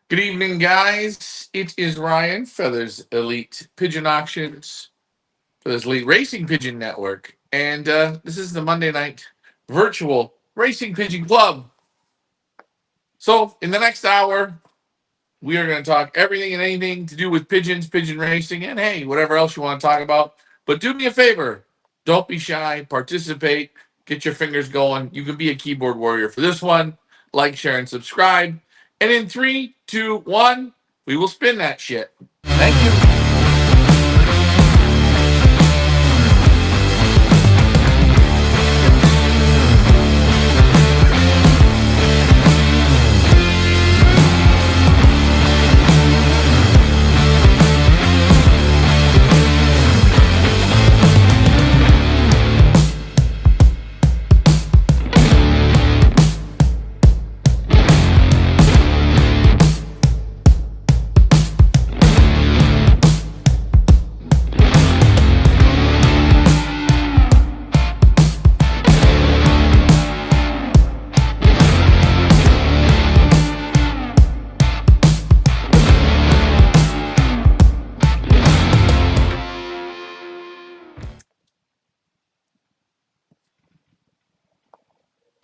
Good evening, guys. It is Ryan Feathers Elite Pigeon Auctions for this Elite Racing Pigeon Network. And this is the Monday night virtual Racing Pigeon Club. So, in the next hour, we are going to talk everything and anything to do with pigeons, pigeon racing, and hey, whatever else you want to talk about. But do me a favor, don't be shy, participate, get your fingers going. You can be a keyboard warrior for this one. Like, share, and subscribe. And in three, two, one, we will spin that shit. Thank you.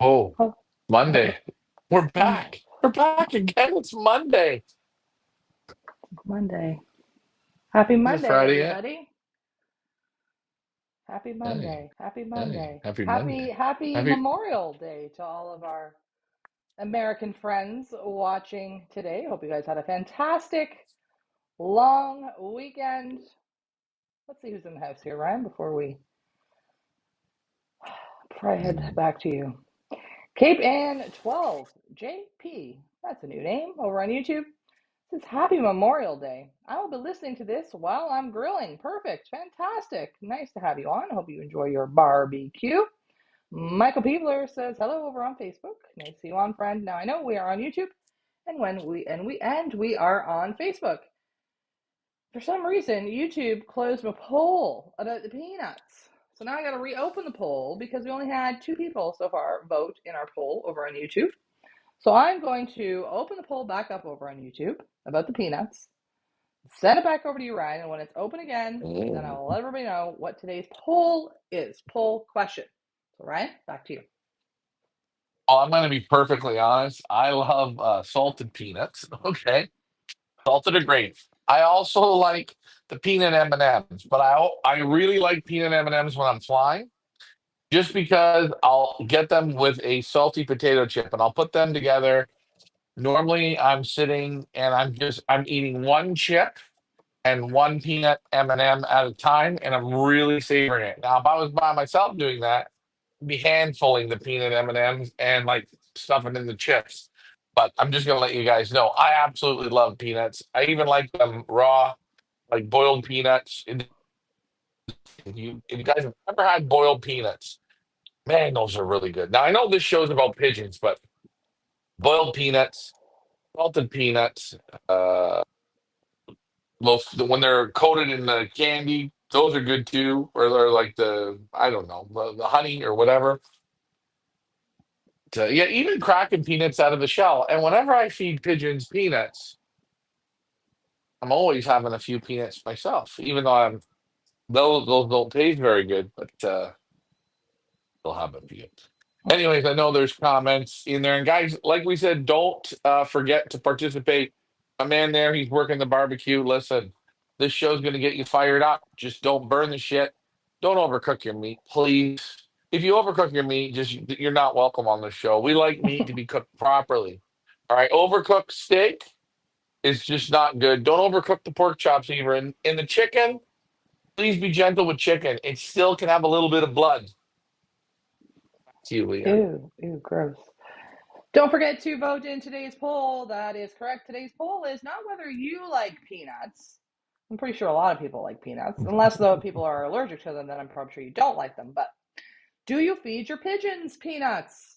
Oh, Oh, Monday. We're Monday. back. We're back again. It's Monday. Monday. Happy Is it Monday, Friday yet? everybody. Happy Hey, Monday. Happy hey, Monday. happy Happy Monday. happy Happy. Memorial Day to all of our American friends watching today. Hope you guys had a fantastic long weekend. Let's see who's in the house here, Ryan, before I head back to you. Cape Ann 12 JP. That's a new name over on YouTube. This is Happy Memorial Day. I will be listening to this while I'm grilling. Perfect. Fantastic. Nice to have you on. I hope you enjoy your barbecue. Michael Peebler says hello over on Facebook. Nice to see you on, friend. Now I know we are on YouTube and we are on Facebook. For some reason, YouTube closed a poll about the peanuts. So now I gotta reopen the poll because we only had 2 people so far vote in our poll over on YouTube. So I'm going to open the poll back up over on YouTube about the peanuts. Send it back over to you, Ryan, and when it's open again, then I Mm. will let everybody know what today's poll is. Poll question. So, Ryan, back to you. Well, I'm going to be perfectly honest. I love salted peanuts. Okay, salted are great. I also like the peanut M&Ms, but I really like peanut M&Ms when I'm flying, just because I'll get them with a salty potato chip, and I'll put them together. Normally, I'm sitting and I'm eating one chip and one peanut M&M at a time, and I'm really savoring it. Now, if I was by myself doing that, I'd be handfuling the peanut M&Ms and like stuffing in the chips. But I'm just gonna let you guys know I absolutely love peanuts. I even like them raw, like boiled peanuts. If you guys have ever had boiled peanuts, man, those are really good. Now I know this show's about pigeons, but boiled peanuts, salted peanuts, uh, when they're coated in the candy, those are good too. Or they're like the I don't know the honey or whatever. Yeah, even cracking peanuts out of the shell. And whenever I feed pigeons peanuts, I'm always having a few peanuts myself, even though those don't taste very good, but they'll have a few. Anyways, I know there's comments in there, and guys, like we said, don't forget to participate. A man there, he's working the barbecue. Listen, this show's gonna get you fired up. Just don't burn the shit. Don't overcook your meat, please. If you overcook your meat, just you're not welcome on the show. We like meat to be cooked properly. All right, overcooked steak is just not good. Don't overcook the pork chops even. In the chicken, please be gentle with chicken. It still can have a little bit of blood. To you, Leah. Ew, ew, gross. Don't forget to vote in today's poll. That is correct. Today's poll is not whether you like peanuts. I'm pretty sure a lot of people like peanuts, unless though people are allergic to them, then I'm probably sure you don't like them. But do you feed your pigeons peanuts?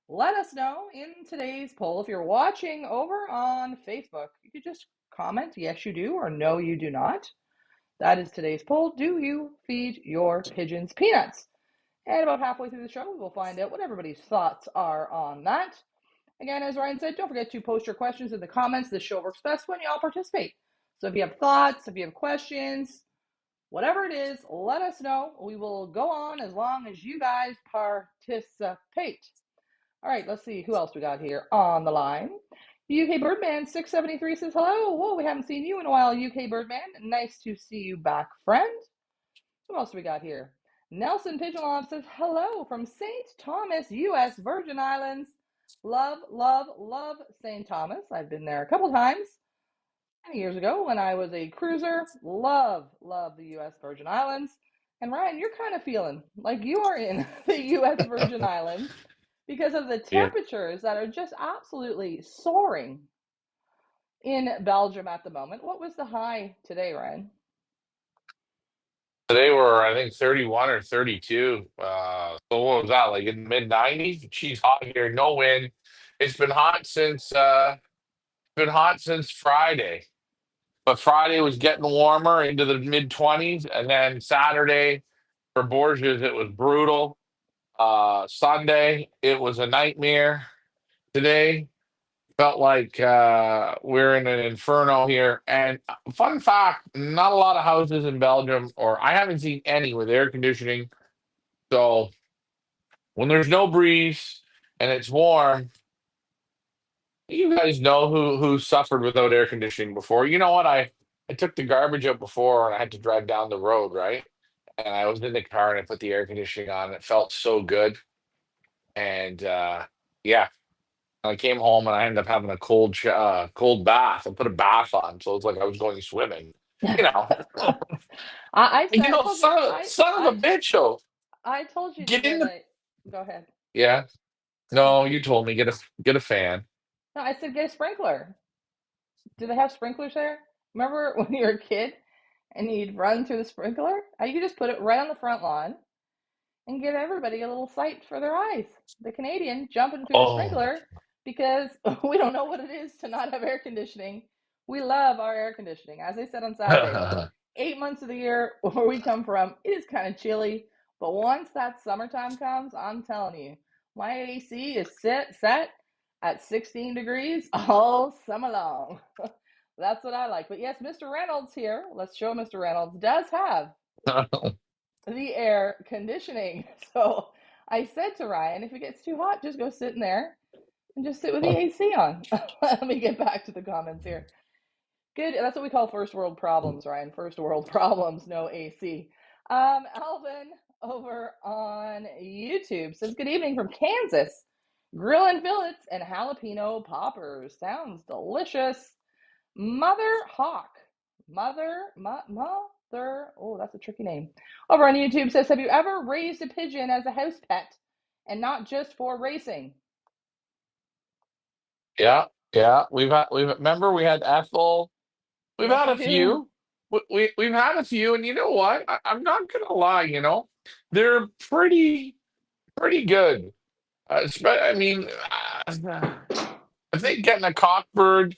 Let us know in today's poll. If you're watching over on Facebook, you could just comment yes, you do, or no, you do not. That is today's poll. Do you feed your pigeons peanuts? And about halfway through the show, we will find out what everybody's thoughts are on that. Again, as Ryan said, don't forget to post your questions in the comments. This show works best when you all participate. So if you have thoughts, if you have questions, whatever it is, let us know. We will go on as long as you guys participate. All right, let's see who else we got here on the line. UK Birdman 673 says hello. Whoa, we haven't seen you in a while, UK Birdman. Nice to see you back, friend. Who else do we got here? Nelson Pigeon says hello from St. Thomas, U.S. Virgin Islands. Love, love, love St. Thomas. I've been there a couple times many years ago when I was a cruiser. Love, love the U.S. Virgin Islands. And Ryan, you're kind of feeling like you are in the U.S. Virgin Islands because of the Yeah. temperatures that are just absolutely soaring in Belgium at the moment. What was the high today, Ryan? Today we're, I think, 31 or 32. So what was that, like in the mid 90s? She's hot here, no wind. It's been hot since Friday. But Friday was getting warmer into the mid 20s, and then Saturday for Borges it was brutal. Sunday it was a nightmare. Today felt like we're in an inferno here. And fun fact, not a lot of houses in Belgium, or I haven't seen any with air conditioning. So when there's no breeze and it's warm, you guys know who suffered without air conditioning before. You know what? I took the garbage out before and I had to drive down the road, right? And I was in the car and I put the air conditioning on. It felt so good. And yeah, I came home and I ended up having a cold bath. I put a bath on, so it's like I was going swimming. You know, I told you son of a bitch. Oh, I told you to get in get the a. Go ahead. yeah. No, you told me get a fan. No, I said get a sprinkler. Do they have sprinklers there? Remember when you were a kid and you'd run through the sprinkler? You could just put it right on the front lawn and give everybody a little sight for their eyes. The Canadian jumping through the Oh, sprinkler because we don't know what it is to not have air conditioning. We love our air conditioning. As I said on Saturday, 8 months of the year where we come from, it is kind of chilly. But once that summertime comes, I'm telling you, my AC is set at 16 degrees all summer long. That's what I like. But yes, Mr. Reynolds here, let's show Mr. Reynolds, does have the air conditioning. So I said to Ryan, if it gets too hot, just go sit in there and just sit with the AC on. Let me get back to the comments here. Good. That's what we call first world problems, Ryan. First world problems, no AC. Alvin over on YouTube says, good evening from Kansas. Grill and fillets and jalapeno poppers. Sounds delicious. Mother Hawk. Mother. Oh, that's a tricky name. Over on YouTube says, have you ever raised a pigeon as a house pet and not just for racing? yeah, yeah. We've remember we had Ethel. We've Yes, had we a do. few. We've had a few, and you know what? I'm not gonna lie. They're pretty good. I mean, I think getting a cockbird,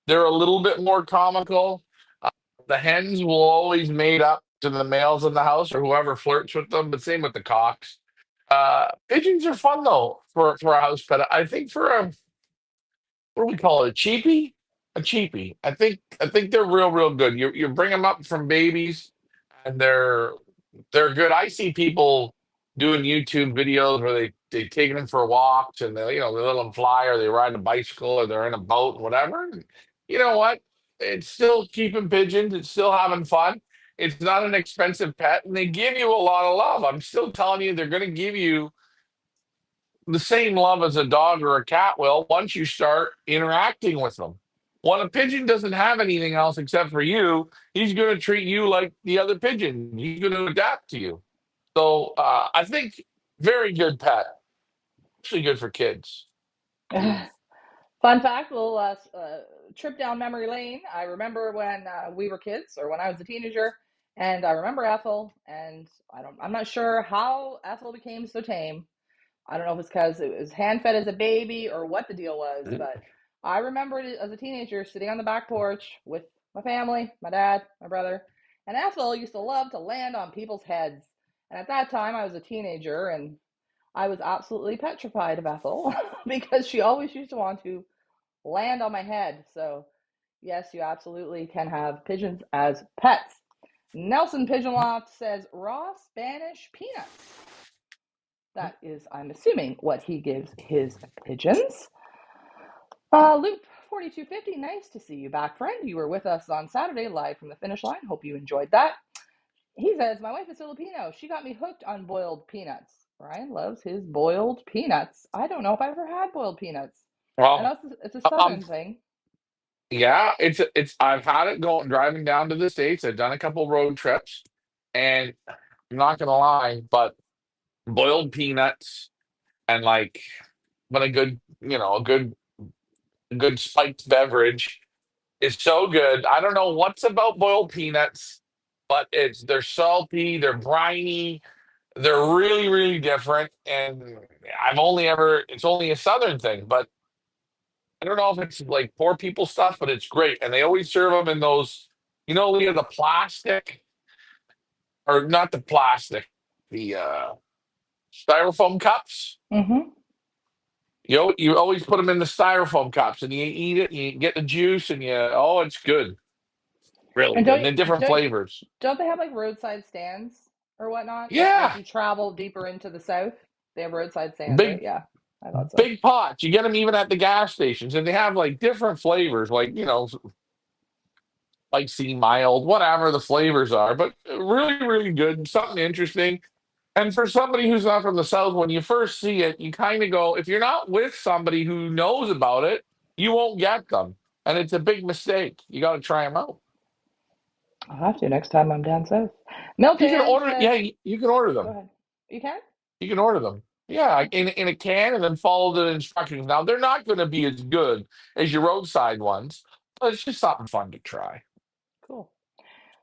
they're a little bit more comical. Uh, the hens will always mate up to the males in the house or whoever flirts with them, but same with the cocks. Pigeons are fun though for a house pet. I think for a what do we call it? A cheapie. I think they're real good. You bring them up from babies, and they're good. I see people doing YouTube videos where they take them for walks and they let them fly or they ride a bicycle or they're in a boat, whatever. And you know what? It's still keeping pigeons. It's still having fun. It's not an expensive pet, and they give you a lot of love. I'm still telling you, they're going to give you the same love as a dog or a cat will once you start interacting with them. When a pigeon doesn't have anything else except for you, he's going to treat you like the other pigeon. He's going to adapt to you. So I think very good pet, actually good for kids. Fun fact, little trip down memory lane. I remember when we were kids, or when I was a teenager, and I remember Ethel. And I'm not sure how Ethel became so tame. I don't know if it's because it was hand fed as a baby or what the deal was, but I remember it as a teenager sitting on the back porch with my family, my dad, my brother, and Ethel used to love to land on people's heads. And at that time, I was a teenager, and I was absolutely petrified of Ethel because she always used to want to land on my head. So, yes, you absolutely can have pigeons as pets. Nelson Pigeonloft says raw Spanish peanuts. That is, I'm assuming, what he gives his pigeons. Loop 4250, nice to see you back, friend. You were with us on Saturday live from the finish line. Hope you enjoyed that. He says, my wife is Filipino. She got me hooked on boiled peanuts. Ryan loves his boiled peanuts. I don't know if I ever had boiled peanuts. I Well, know it's a um, southern thing. yeah, it's. I've had it going driving down to the States. I've done a couple road trips, and I'm not gonna lie, but boiled peanuts and like, but a good, a good spiked beverage is so good. I don't know what's about boiled peanuts, but they're salty, they're briny, they're really, really different. And it's only a southern thing, but I don't know if it's like poor people stuff, but it's great. And they always serve them in those, Leah, the plastic, or not the plastic, the styrofoam cups. Mm-hmm. You always put them in the styrofoam cups, and you eat it, and you get the juice, and it's good, really And good, and then different don't flavors. don't they have like roadside stands or whatnot? Like Yeah, you travel deeper into the south, they have roadside stands, right? big Yeah, I thought so. big pots. You get them even at the gas stations, and they have like different flavors, like spicy, mild, whatever the flavors are, but really, really good, something interesting. And for somebody who's not from the South, when you first see it, you kind of go, if you're not with somebody who knows about it, you won't get them. And it's a big mistake. You got to try them out. I'll have to next time I'm down south. You can Milton order, yeah, says, you can order go them. ahead. You can? You can order them. Yeah, Oh, in a can and then follow the instructions. Now, they're not going to be as good as your roadside ones, but it's just something fun to try. cool.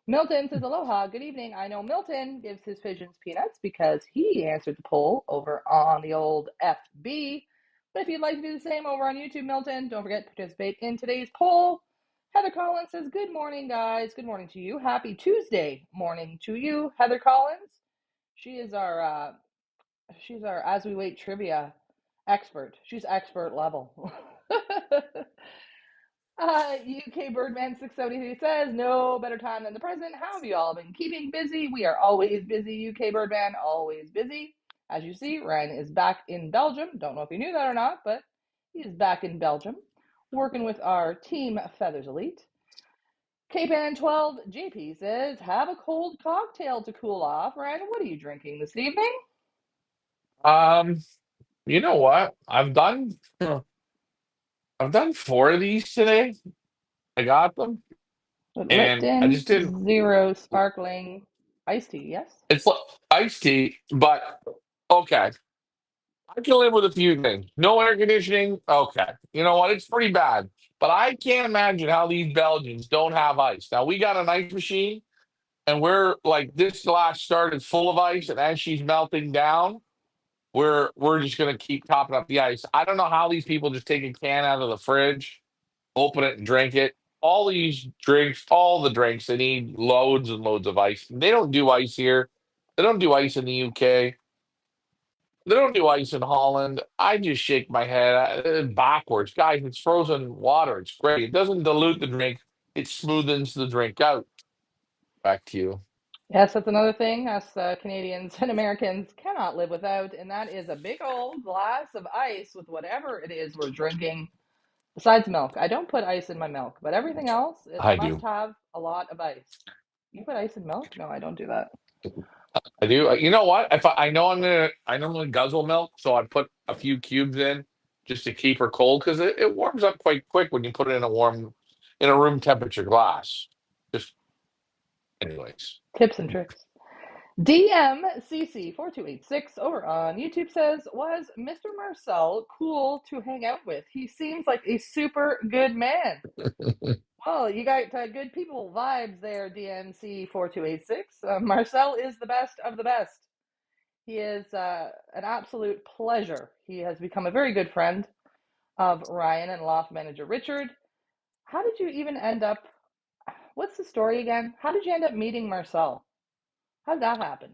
Milton says, aloha, good evening. I know Milton gives his pigeons peanuts because he answered the poll over on the old FB. But if you'd like to do the same over on YouTube, Milton, don't forget to participate in today's poll. Heather Collins says, good morning, guys. Good morning to you. Happy Tuesday morning to you, Heather Collins. She is she's our As We Wait trivia expert. She's expert level. UK Birdman 673 says, no better time than the present. How have you all been keeping busy? We are always busy, UK Birdman, always busy. As you see, Ryan is back in Belgium. Don't know if you knew that or not, but he is back in Belgium, working with our Team Feathers Elite. KPan12 JP says, have a cold cocktail to cool off. Ryan, what are you drinking this evening? Um, you know what? I've done four of these today. I got them, and I Lipton just didn't. Zero Sparkling Iced Tea, yes? It's like iced tea, but okay. I can live with a few things. No air conditioning. Okay. You know what? It's pretty bad. But I can't imagine how these Belgians don't have ice. Now, we got an ice machine, and we're like, this glass started full of ice, and as she's melting down, we're just gonna keep topping up the ice. I don't know how these people just take a can out of the fridge, open it, and drink it. All these drinks, all the drinks, they need loads and loads of ice. They don't do ice here. They don't do ice in the UK. They don't do ice in Holland. I just shake my head backwards. Guys, it's frozen water. It's great. It doesn't dilute the drink, it smoothens the drink out. Back to you. Yes, that's another thing us Canadians and Americans cannot live without, and that is a big old glass of ice with whatever it is we're drinking, besides milk. I don't put ice in my milk, but everything else, it I must do. have a lot of ice. You put ice in milk? No, I don't do that. I do. You know what? If I know I normally guzzle milk, so I put a few cubes in just to keep her cold because it warms up quite quick when you put it in a room temperature glass. Just, anyways. Tips and tricks. DMCC4286 over on YouTube says, was Mr. Marcel cool to hang out with? He seems like a super good man. Well, you got good people vibes there, DMC4286. Marcel is the best of the best. He is an absolute pleasure. He has become a very good friend of Ryan and loft manager Richard. How did you even end up? What's the story again? How did you end up meeting Marcel? How did that happen?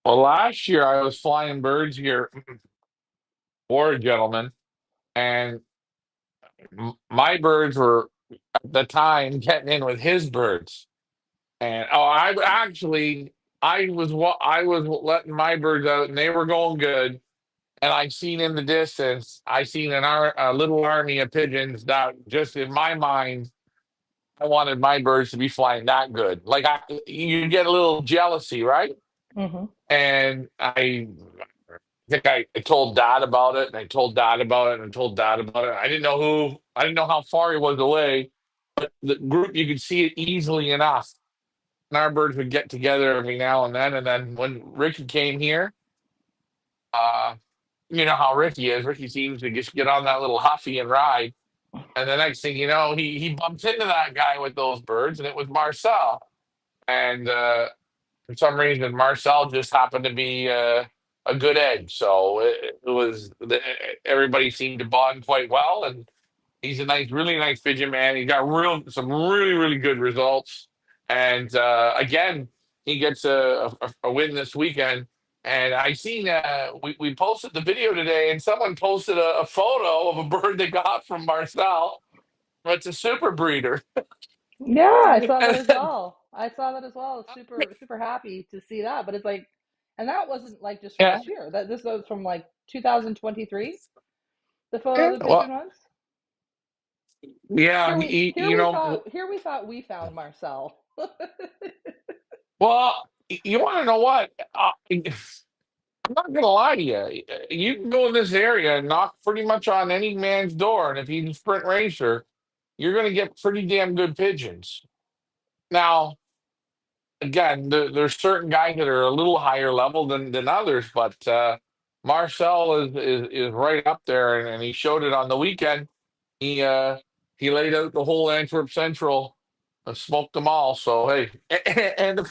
Well, last year I was flying birds here for a gentleman, and my birds were at the time getting in with his birds. And I actually I was letting my birds out, and they were going good. And I seen in the distance, I seen a little army of pigeons that just in my mind, I wanted my birds to be flying that good. Like you get a little jealousy, right? Hmm. And I told Dad about it, and I told Dad about it, and I told Dad about it. I didn't know how far he was away, but the group you could see it easily enough. And our birds would get together every now and then. And then when Ricky came here, uh, you know how Ricky is. Ricky seems to just get on that little huffy and ride. And the next thing you know, he bumps into that guy with those birds, and it was Marcel. And for some reason, Marcel just happened to be a good egg. So everybody seemed to bond quite well, and he's a really nice pigeon man. He got some really good results, and again, he gets a win this weekend. And I seen we posted the video today, and someone posted a photo of a bird they got from Marcel. It's a super breeder. Yeah, I saw that as well. I saw that as well. Super, super happy to see that. But it's like, and that wasn't like just from Yeah, this year. That this was from like 2023. The photo yeah. of the pigeon Well, was. yeah. You know, Here we thought we found Marcel. well, you want to know what? I'm not gonna lie to you. You can go in this area and knock pretty much on any man's door, and if he's a sprint racer, you're gonna get pretty damn good pigeons. Now, again, there's certain guys that are a little higher level than others, but Marcel is right up there, and he showed it on the weekend. He uh, he laid out the whole Antwerp Central, smoked them all. So hey, and the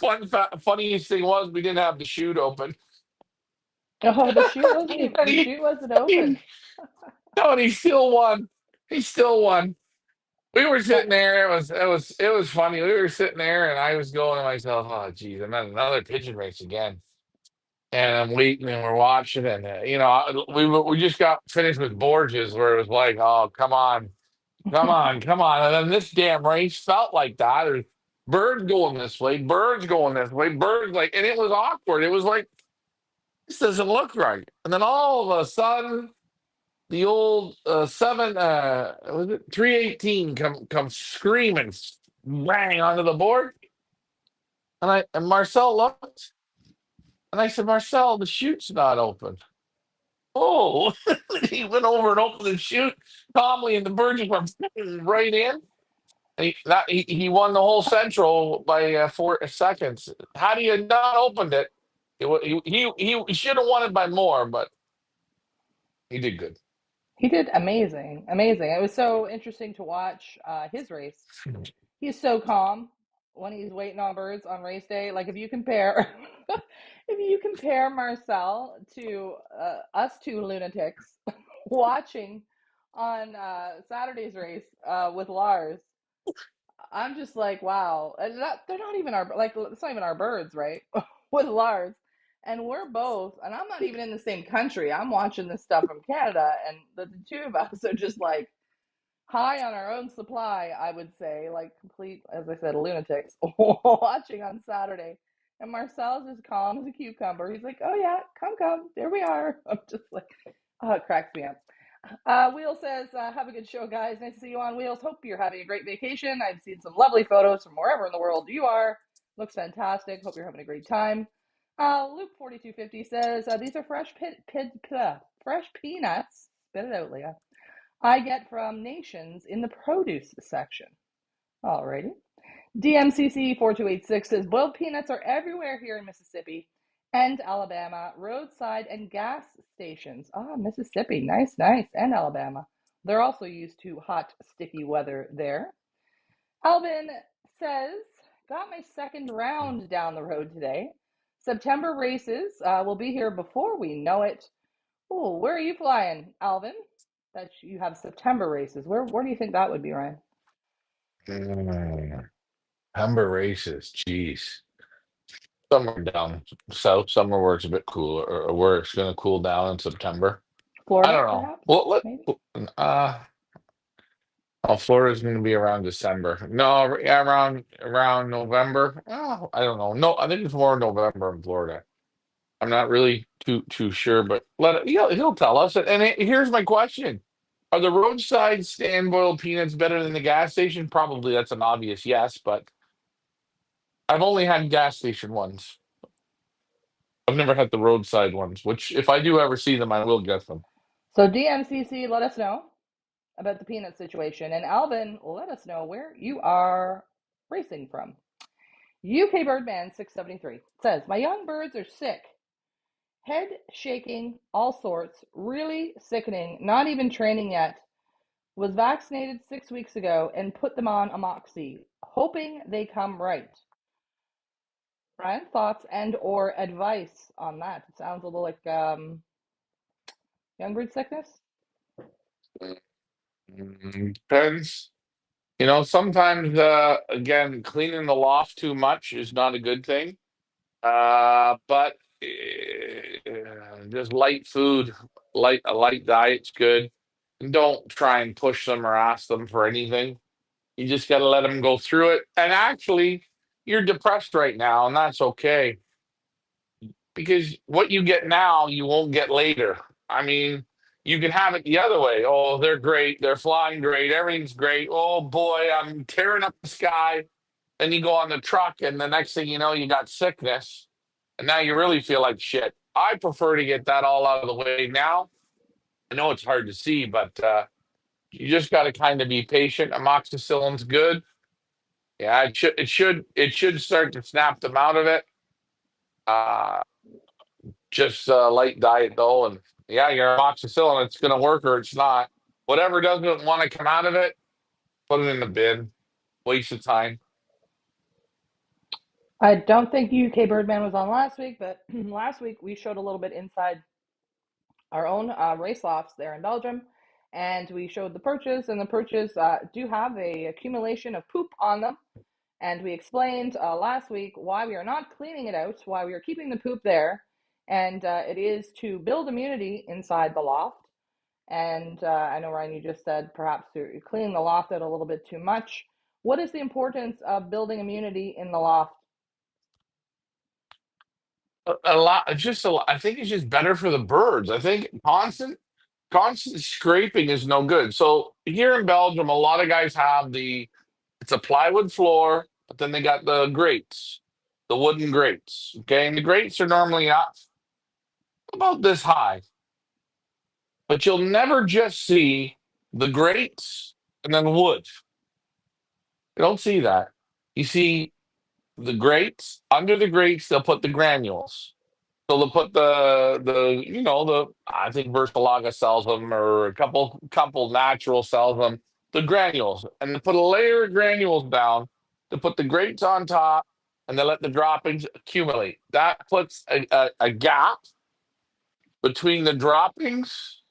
funniest thing was we didn't have the chute open. Oh, And the he, chute wasn't he, open. no, and he still won. He still won. We were Well, sitting there. It was funny. We were sitting there, and I was going to myself, "Oh, geez, I'm at another pigeon race again." And I'm waiting, and we're watching, and we just got finished with Borges, where it was like, "Oh, come on, come on, come on!" And then this damn race felt like that. There's birds going this way, birds going this way, birds like, and it was awkward. It was like this doesn't look right. And then all of a sudden, the old seven was it 318 come screaming bang onto the board, and Marcel looked, and I said, Marcel, the chute's not open. Oh, he went over and opened the chute calmly, and the bird just went right in. And he won the whole central by 4 seconds. Had he had not opened it, he should have won it by more, but he did good. he did amazing, amazing. It was so interesting to watch his race. He's so calm when he's waiting on birds on race day. Like if you compare, if you compare Marcel to us two lunatics watching on Saturday's race with Lars, I'm just like, wow. They're not even our like. It's not even our birds, right? With Lars, and we're both, and I'm not even in the same country. I'm watching this stuff from Canada, and the two of us are just like high on our own supply, I would say, like complete, as I said, lunatics watching on Saturday. And Marcel's as calm as a cucumber. He's like, "Oh yeah, come, there we are." I'm just like, oh, it cracks me up. Wheel says, "Have a good show, guys. Nice to see you on Wheels. Hope you're having a great vacation. I've seen some lovely photos from wherever in the world you are. Looks fantastic. Hope you're having a great time." Luke 4250 says, "These are fresh peanuts. Spit it out, Leah. I get from Nations in the produce section." Alrighty. DMCC 4286 says boiled peanuts are everywhere here in Mississippi and Alabama, roadside and gas stations. Ah, Mississippi, nice, nice, and Alabama. They're also used to hot, sticky weather there. Alvin says, got my second round down the road today. September races will be here before we know it. Oh, where are you flying, Alvin? That you have September races. Where do you think that would be, Ryan? Mm, Humber races, jeez. Somewhere down south, somewhere where it's a bit cooler, or where it's going to cool down in September. I Florida, don't know. perhaps? Well, Maybe? Florida's going to be around December. No, yeah, around November. Oh, I don't know. No, I think it's more November in Florida. I'm not really too sure, but he'll tell us. And here's my question: are the roadside stand boiled peanuts better than the gas station? Probably. That's an obvious yes, but I've only had gas station ones. I've never had the roadside ones. Which, if I do ever see them, I will get them. So DMCC, let us know about the peanut situation. And Alvin, let us know where you are racing from. UK Birdman 673 says, my young birds are sick. Head shaking, all sorts, really sickening, not even training yet. Was vaccinated 6 weeks ago and put them on amoxi, hoping they come right. Brian, thoughts and or advice on that? It sounds a little like young bird sickness. Depends. Sometimes again, cleaning the loft too much is not a good thing. But just light food, a light diet's good. And don't try and push them or ask them for anything. You just got to let them go through it. And actually, you're depressed right now, and that's okay because what you get now, you won't get later. I mean, you can have it the other way. Oh, they're great. They're flying great. Everything's great. Oh boy, I'm tearing up the sky. Then you go on the truck, and the next thing you know, you got sickness, and now you really feel like shit. I prefer to get that all out of the way now. I know it's hard to see, but you just got to kind of be patient. Amoxicillin's good. Yeah, it should start to snap them out of it. Uh, just light diet though, and yeah, your amoxicillin, it's going to work or it's not. Whatever doesn't want to come out of it, put it in the bin. Waste of time. I don't think UK Birdman was on last week, but last week we showed a little bit inside our own race lofts there in Belgium, and we showed the perches, and the perches do have a accumulation of poop on them. And we explained last week why we are not cleaning it out, why we are keeping the poop there, and it is to build immunity inside the loft. And I know, Ryan, you just said perhaps you're cleaning the loft out a little bit too much. What is the importance of building immunity in the loft? A lot, just a lot. I think it's just better for the birds. I think constant scraping is no good. So here in Belgium, a lot of guys have it's a plywood floor, but then they got the grates, the wooden grates. Okay, and the grates are normally up about this high, but you'll never just see the grates and then wood. You don't see that. You see the grates. Under the grates, they'll put the granules. So they'll put the I think Versalaga sells them, or a couple natural sells them, the granules, and they put a layer of granules down to put the grates on top, and they let the droppings accumulate. That puts a gap between the droppings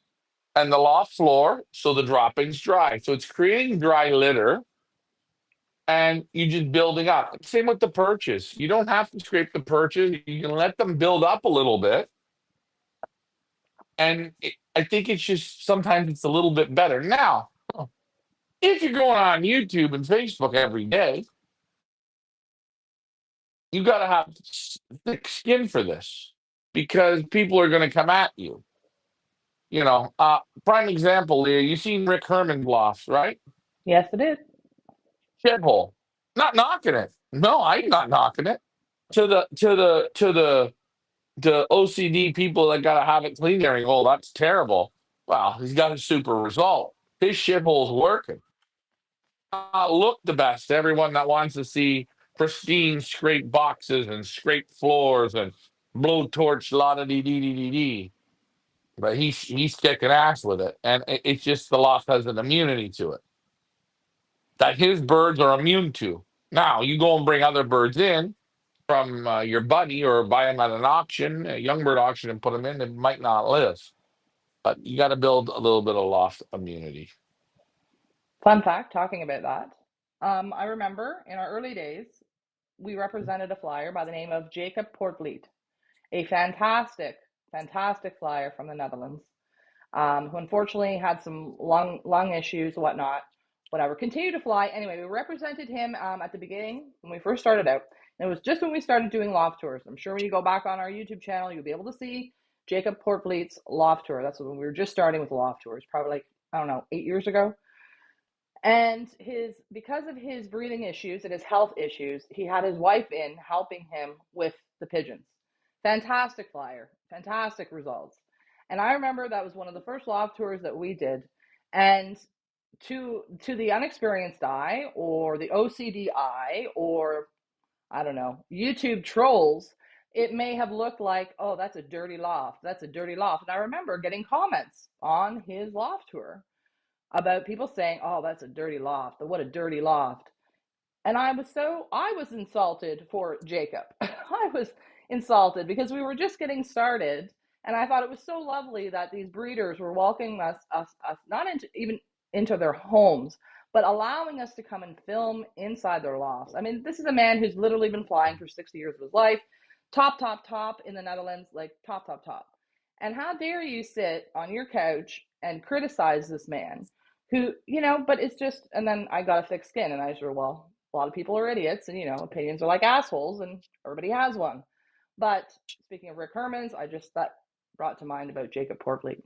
and the loft floor, so the droppings dry. So it's creating dry litter, and you're just building up. Same with the perches. You don't have to scrape the perches. You can let them build up a little bit. And I think it's just sometimes it's a little bit better. Now, if you're going on YouTube and Facebook every day, you got to have thick skin for this because people are going to come at you. Prime example, Leah, you seen Rick Herman loft, right? Yes, it is. Shithole. Not knocking it. No, I'm not knocking it. To the OCD people that got to have it clean during, oh, that's terrible. Well, he's got a super result. His shithole's working. Look the best. Everyone that wants to see pristine scraped boxes and scraped floors and blowtorch la da dee dee dee dee dee. But he's kicking ass with it, and it's just the loft has an immunity to it that his birds are immune to. Now you go and bring other birds in from your buddy or buy them at an auction, a young bird auction, and put them in. It might not live, but you got to build a little bit of loft immunity. Fun fact, talking about that. I remember in our early days, we represented a flyer by the name of Jacob Portvliet, a fantastic, fantastic flyer from the Netherlands, who unfortunately had some lung issues, whatnot, whatever. Continued to fly. Anyway, we represented him at the beginning when we first started out. And it was just when we started doing loft tours. I'm sure when you go back on our YouTube channel, you'll be able to see Jacob Portvliet's loft tour. That's when we were just starting with the loft tours, probably like, I don't know, 8 years ago. And because of his breathing issues and his health issues, he had his wife in helping him with the pigeons. Fantastic flyer, fantastic results. And I remember that was one of the first loft tours that we did. And to the unexperienced eye or the OCD eye or I don't know, YouTube trolls, it may have looked like, oh, that's a dirty loft. That's a dirty loft. And I remember getting comments on his loft tour about people saying, "Oh, that's a dirty loft. What a dirty loft." And I was insulted for Jacob. I was insulted because we were just getting started, and I thought it was so lovely that these breeders were welcoming us not into even into their homes, but allowing us to come and film inside their lofts. I mean, this is a man who's literally been flying for 60 years of his life, top, top, top in the Netherlands, like top, top, top. And how dare you sit on your couch and criticize this man who, but it's just, and then I got a thick skin and I said, well, a lot of people are idiots and, opinions are like assholes and everybody has one. But speaking of Rick Herman's, that brought to mind about Jacob Portley.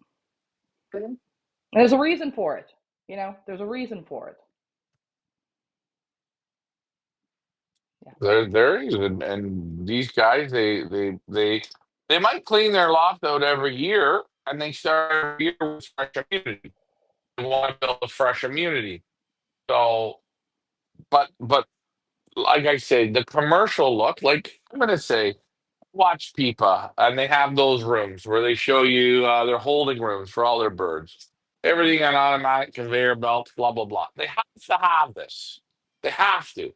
There's a reason for it. There's a reason for it. Yeah. There is, and these guys, they might clean their loft out every year, and they start every year with fresh immunity. They want to build a fresh immunity. So, but like I say, the commercial look, like I'm gonna say, watch Pipa, and they have those rooms where they show you their holding rooms for all their birds. Everything on automatic conveyor belts, blah blah blah. They have to have this. They have to.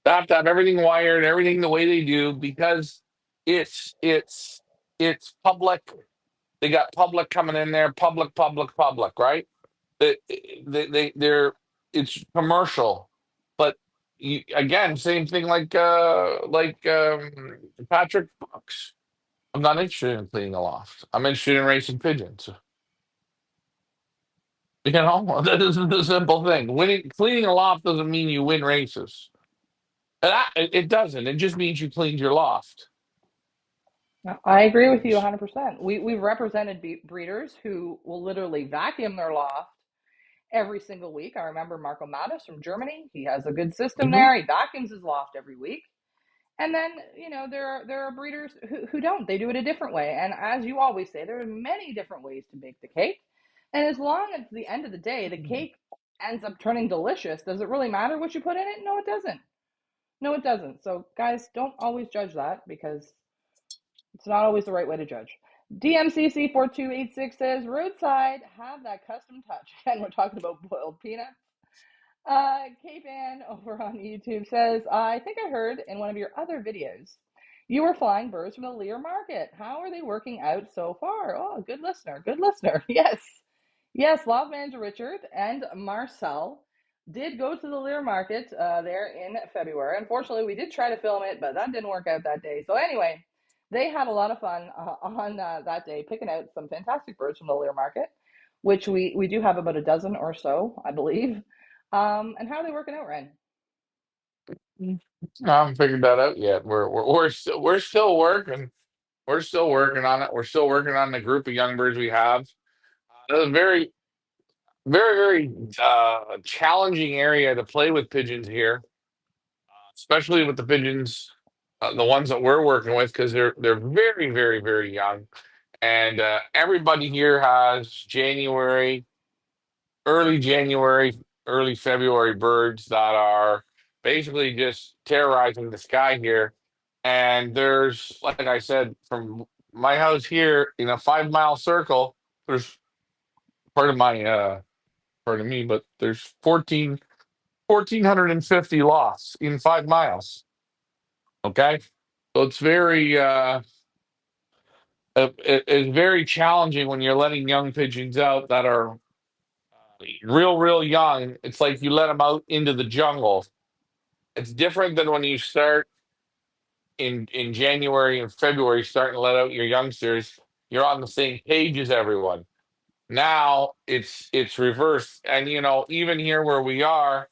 They have to have everything wired, everything the way they do because it's it's it's public. They got public coming in there, public, public, public, right? They're it's commercial, but again, same thing like Patrick Brooks. I'm not interested in cleaning a loft. I'm interested in racing pigeons. That is the simple thing. Winning cleaning a loft doesn't mean you win races. It doesn't. It just means you cleaned your loft. I agree with you 100%. We've represented breeders who will literally vacuum their loft every single week. I remember Marco Mattis from Germany. He has a good system Mhm. there. He vacuums his loft every week. And then, there are breeders who don't. They do it a different way. And as you always say, there are many different ways to bake the cake. And as long as at the end of the day, the cake ends up turning delicious, does it really matter what you put in it? No, it doesn't. No, it doesn't. So, guys, don't always judge that because it's not always the right way to judge. DMCC4286 says, roadside, have that custom touch. And we're talking about boiled peanuts. Cape Ann over on YouTube says, I think I heard in one of your other videos you were flying birds from the Lear market. How are they working out so far? Oh, good listener. Good listener. Yes. Yes, Love Manager Richard and Marcel did go to the Lear market there in February. Unfortunately, we did try to film it, but that didn't work out that day. So, anyway, they had a lot of fun on that day, picking out some fantastic birds from the Lear market, which we do have about a dozen or so, I believe. And how are they working out, Ren? I haven't figured that out yet. We're still working. We're still working on it. We're still working on the group of young birds we have. It's a very, very, very challenging area to play with pigeons here, especially with the pigeons, the ones that we're working with, because they're very, very, very young, and everybody here has early January, early February birds that are basically just terrorizing the sky here. And there's, like I said, from my house here in a 5 mile circle, there's part of my part of me, but there's 1,450 lots in 5 miles. Okay. So it's very challenging when you're letting young pigeons out that are real young. It's like you let them out into the jungle It's different than when you start in January and February, starting to let out your youngsters. You're on the same page as everyone. Now it's reversed, and even here where we are,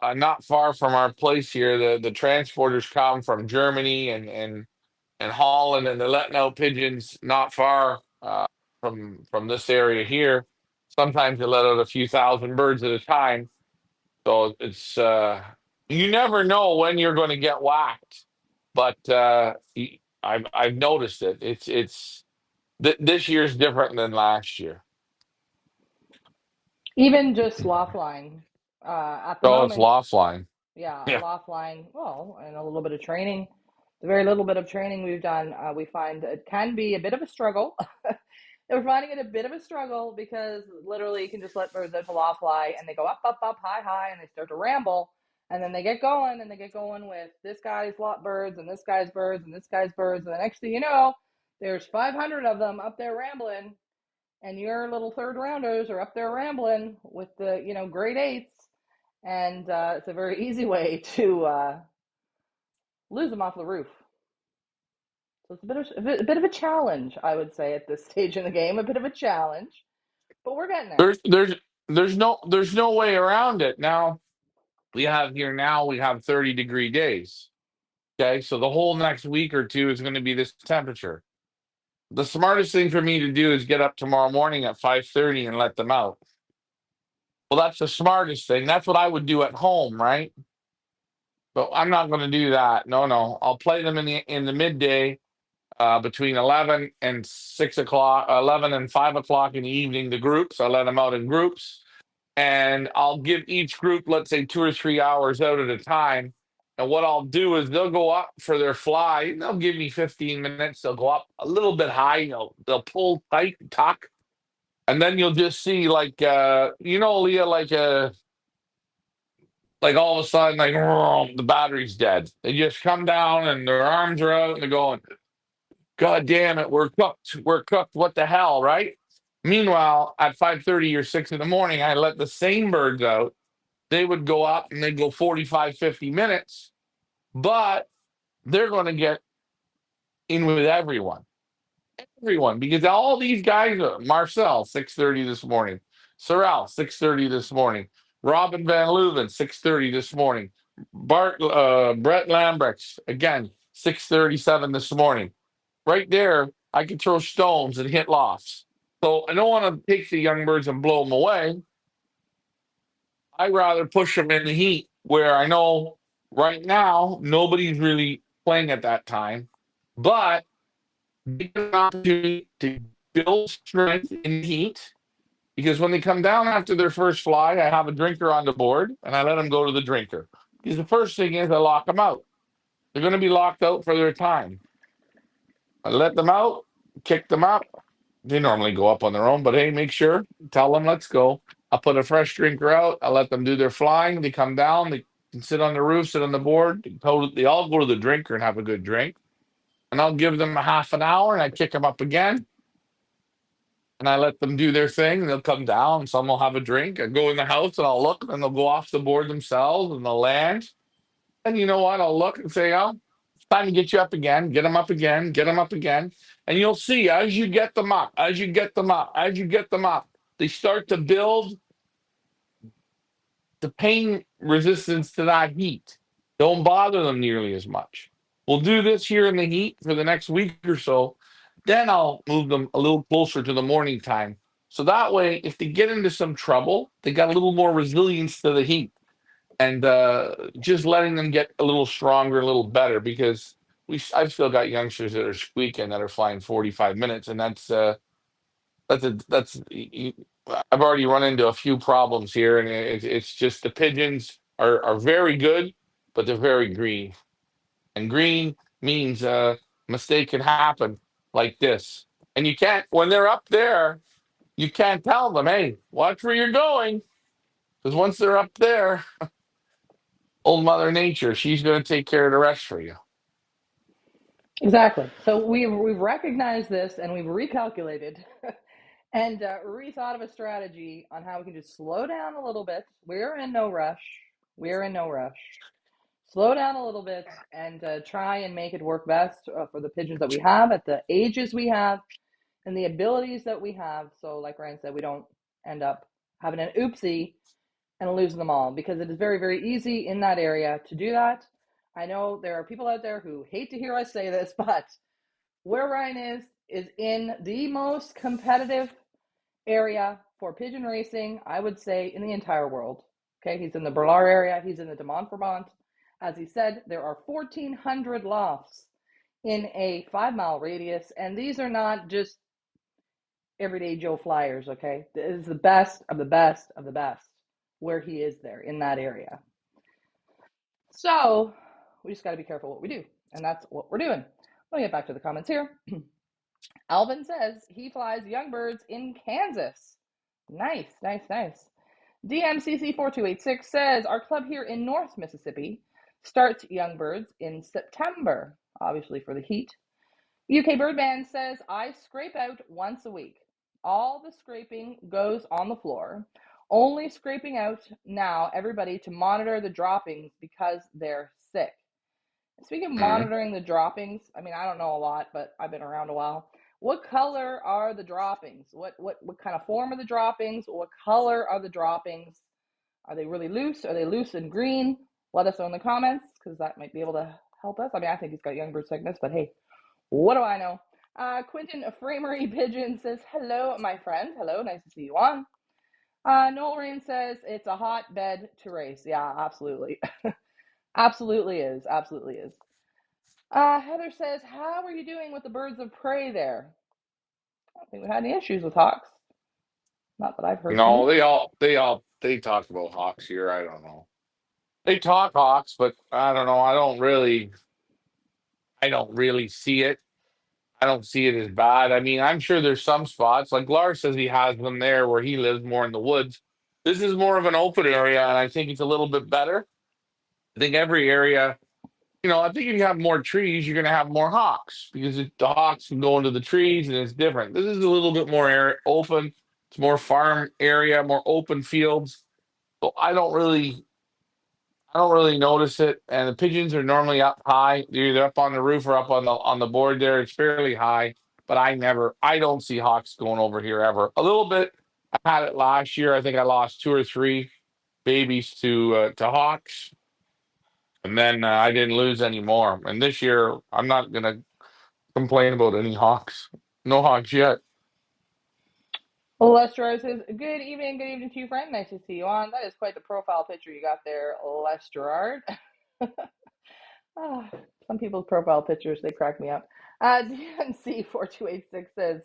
not far from our place here, the transporters come from Germany and Holland, and they're letting out pigeons not far from this area here. Sometimes they let out a few thousand birds at a time. So it's you never know when you're going to get whacked, but I've noticed it. This year's different than last year. Even just Lawfline, at the So it's moment, offline. yeah, Yeah. Lawfline, well, and a little bit of training, the very little bit of training we've done, we find it can be a bit of a struggle. We're finding it a bit of a struggle because literally you can just let birds out to law fly and they go up, up, up, high, high, and they start to ramble. And then they get going and they get going with this guy's lot birds and this guy's birds and this guy's birds. And the next thing you know, there's 500 of them up there rambling, and your little third rounders are up there rambling with the, grade eights. And it's a very easy way to lose them off the roof. So it's a bit of a challenge, I would say, at this stage in the game, a bit of a challenge, but we're getting there. There's there's there's no way around it. Now we have 30-degree days. Okay, so the whole next week or two is going to be this temperature. The smartest thing for me to do is get up tomorrow morning at 5:30 and let them out. Well, that's the smartest thing. That's what I would do at home, right? But I'm not going to do that. No, no. I'll play them in the midday, between 11 and 6 o'clock, 11 and 5 o'clock in the evening. The groups, I let them out in groups, and I'll give each group, let's say, 2 or 3 hours out at a time. And what I'll do is they'll go up for their fly. And they'll give me 15 minutes. They'll go up a little bit high. They'll pull tight, tuck, and then you'll just see, like, Leah, like all of a sudden, like, the battery's dead. They just come down and their arms are out and they're going, God damn it, we're cooked. We're cooked. What the hell, right? Meanwhile, at 5:30 or 6 in the morning, I let the same birds out. They would go up and they'd go 45, 50 minutes, but they're going to get in with everyone, because all these guys are Marcel, 6:30 this morning, Sorrel, 6:30 this morning, Robin Van Leuven, 6:30 this morning, Brett Lambrechts, again, 6:37 this morning. Right there, I can throw stones and hit lofts. So I don't want to take the young birds and blow them away. I rather push them in the heat where I know right now nobody's really playing at that time, but they get an opportunity to build strength in the heat. Because when they come down after their first fly, I have a drinker on the board and I let them go to the drinker. Because the first thing is I lock them out. They're going to be locked out for their time. I let them out, kick them up. They normally go up on their own, but hey, make sure, tell them, let's go. I'll put a fresh drinker out. I'll let them do their flying. They come down, they can sit on the roof, sit on the board. They all go to the drinker and have a good drink. And I'll give them a half an hour and I kick them up again. And I let them do their thing. They'll come down. Some will have a drink. I go in the house and I'll look, and they'll go off the board themselves and they'll land. And you know what? I'll look and say, oh, it's time to get you up again. Get them up again. Get them up again. And you'll see as you get them up, as you get them up, as you get them up, they start to build the pain resistance to that heat. Don't bother them nearly as much. We'll do this here in the heat for the next week or so. Then I'll move them a little closer to the morning time. So that way, if they get into some trouble, they got a little more resilience to the heat. And just letting them get a little stronger, a little better, because I've still got youngsters that are squeaking that are flying 45 minutes, and I've already run into a few problems here, and it's just the pigeons are very good, but they're very green, and green means mistake can happen like this, and you can't when they're up there, you can't tell them, hey, watch where you're going, because once they're up there, old Mother Nature, she's going to take care of the rest for you. Exactly. So we've recognized this and we've recalculated and rethought of a strategy on how we can just slow down a little bit. We're in no rush. We're in no rush. slow down a little bit and try and make it work best for the pigeons that we have at the ages we have and the abilities that we have. So, like Ryan said, we don't end up having an oopsie and losing them all because it is very, very easy in that area to do that. I know there are people out there who hate to hear us say this, but where Ryan is in the most competitive area for pigeon racing, I would say, in the entire world. Okay, he's in the Berlar area, he's in the de Montferrand. As he said, there are 1,400 lofts in a 5 mile radius, and these are not just everyday Joe Flyers, okay? This is the best of the best of the best where he is there in that area. So we just got to be careful what we do, and that's what we're doing. Let me get back to the comments here. Alvin says he flies young birds in Kansas. Nice, nice, nice. DMCC4286 says our club here in North Mississippi starts young birds in September, obviously for the heat. UK Birdman says I scrape out once a week. All the scraping goes on the floor. Only scraping out now everybody to monitor the droppings because they're sick. Speaking of Mhm. monitoring the droppings, I mean, I don't know a lot, but I've been around a while. What color are the droppings? What kind of form are the droppings? What color are the droppings? Are they really loose? Are they loose and green? Let us know in the comments because that might be able to help us. I mean, I think he's got young bird sickness, but hey, what do I know? Quentin Framery Pigeon says, hello, my friend. Hello, nice to see you on. Noel Rain says, it's a hotbed to race. Yeah, absolutely. Absolutely is. Absolutely is. Heather says, how are you doing with the birds of prey there? I don't think we had any issues with hawks. Not that I've heard from No, you. they talk about hawks here. I don't know. They talk hawks, but I don't know. I don't really see it. I don't see it as bad. I mean, I'm sure there's some spots like Lars says he has them there where he lives more in the woods. This is more of an open area, and I think it's a little bit better. I think every area, I think if you have more trees, you're going to have more hawks because the hawks can go into the trees and it's different. This is a little bit more open. It's more farm area, more open fields. So I don't really notice it. And the pigeons are normally up high. They're either up on the roof or up on the board there. It's fairly high, but I don't see hawks going over here ever. A little bit. I had it last year. I think I lost two or three babies to hawks, and then I didn't lose any more. And this year, I'm not gonna complain about any hawks. No hawks yet. Lester says, good evening to you, friend. Nice to see you on. That is quite the profile picture you got there, Les Gerard. Ah, some people's profile pictures, they crack me up. DNC4286 says,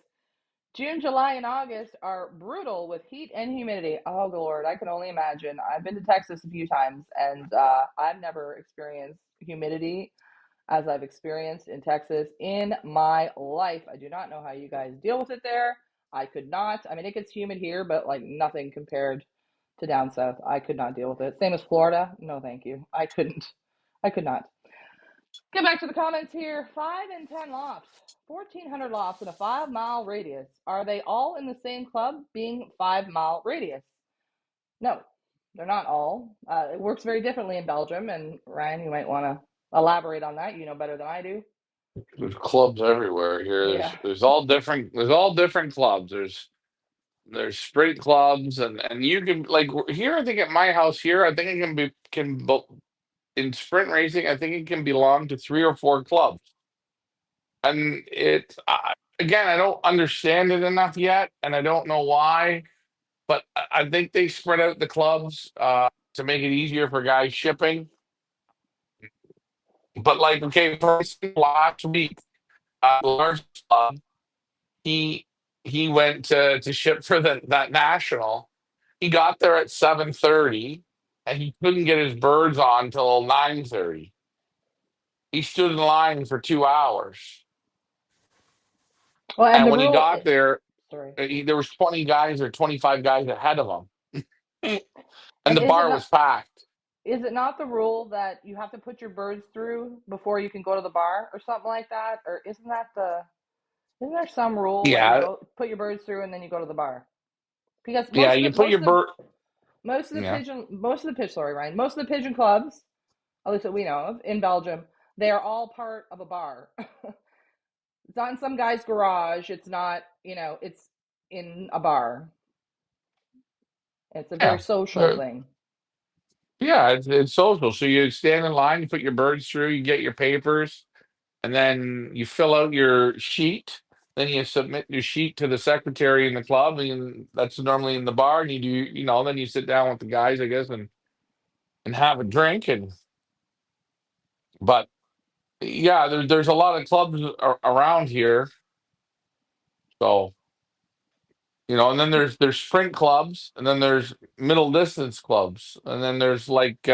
June, July, and August are brutal with heat and humidity. Oh, Lord, I can only imagine. I've been to Texas a few times, and I've never experienced humidity as I've experienced in Texas in my life. I do not know how you guys deal with it there. I could not. I mean, it gets humid here, but like nothing compared to down south. I could not deal with it. Same as Florida. No, thank you. I couldn't. I could not. Get back to the comments here. 5 and 10 lofts, 1,400 lofts in a 5 mile radius. Are they all in the same club being 5 mile radius? No, they're not all. It works very differently in Belgium. And Ryan, you might want to elaborate on that. You know better than I do. There's clubs everywhere here. Yeah. There's all different clubs. There's sprint clubs and you can like here. I think at my house here, I think it in sprint racing. I think it can belong to three or four clubs. And again, I don't understand it enough yet, and I don't know why. But I think they spread out the clubs to make it easier for guys shipping. But like, okay, for instance, last week, Lars club, he he went to ship for that national. He got there at 7:30, and he couldn't get his birds on till 9:30. He stood in line for 2 hours, Well, and and the when he rule, got there, sorry. there was 20 guys or 25 guys ahead of him, and And the bar was packed. is it not the rule that you have to put your birds through before you can go to the bar or something like that? Or isn't there some rule where you Yeah, go put your birds through and then you go to the bar? Because yeah. You put your bird. most of the Yeah. pigeon sorry, Ryan, most of the pigeon clubs at least that we know of, in Belgium, they are all part of a bar. It's not in some guy's garage. It's not, it's in a bar. It's a very Yeah. social Uh, thing. yeah, it's social. So you stand in line, you put your birds through, you get your papers, and then you fill out your sheet. Then you submit your sheet to the secretary in the club, and that's normally in the bar. And you do, then you sit down with the guys, I guess, and have a drink. But yeah, there's a lot of clubs around here. So, and then there's sprint clubs, and then there's middle distance clubs, and then there's like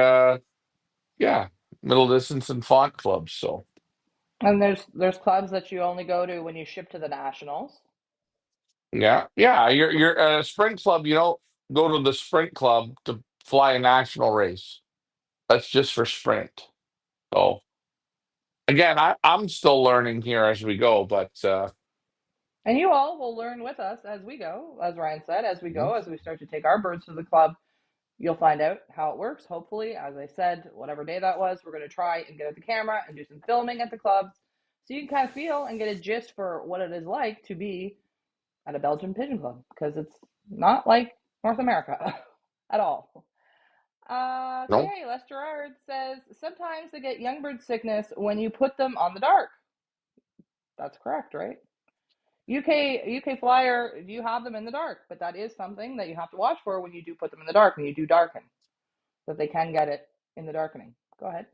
yeah, middle distance and font clubs. So And there's clubs that you only go to when you ship to the nationals. yeah, you're a sprint club. You don't go to the sprint club to fly a national race. That's just for sprint. So again, I'm still learning here as we go, but And you all will learn with us as we go, as Ryan said, as we mhm. go, as we start to take our birds to the club. You'll find out how it works. Hopefully, as I said, whatever day that was, we're going to try and get out the camera and do some filming at the clubs so you can kind of feel and get a gist for what it is like to be at a Belgian pigeon club because it's not like North America at all. No. Okay, Les Gerard says sometimes they get young bird sickness when you put them on the dark. That's correct, right? UK Flyer, you have them in the dark, but that is something that you have to watch for when you do put them in the dark, when you do darken, that they can get it in the darkening. Go ahead.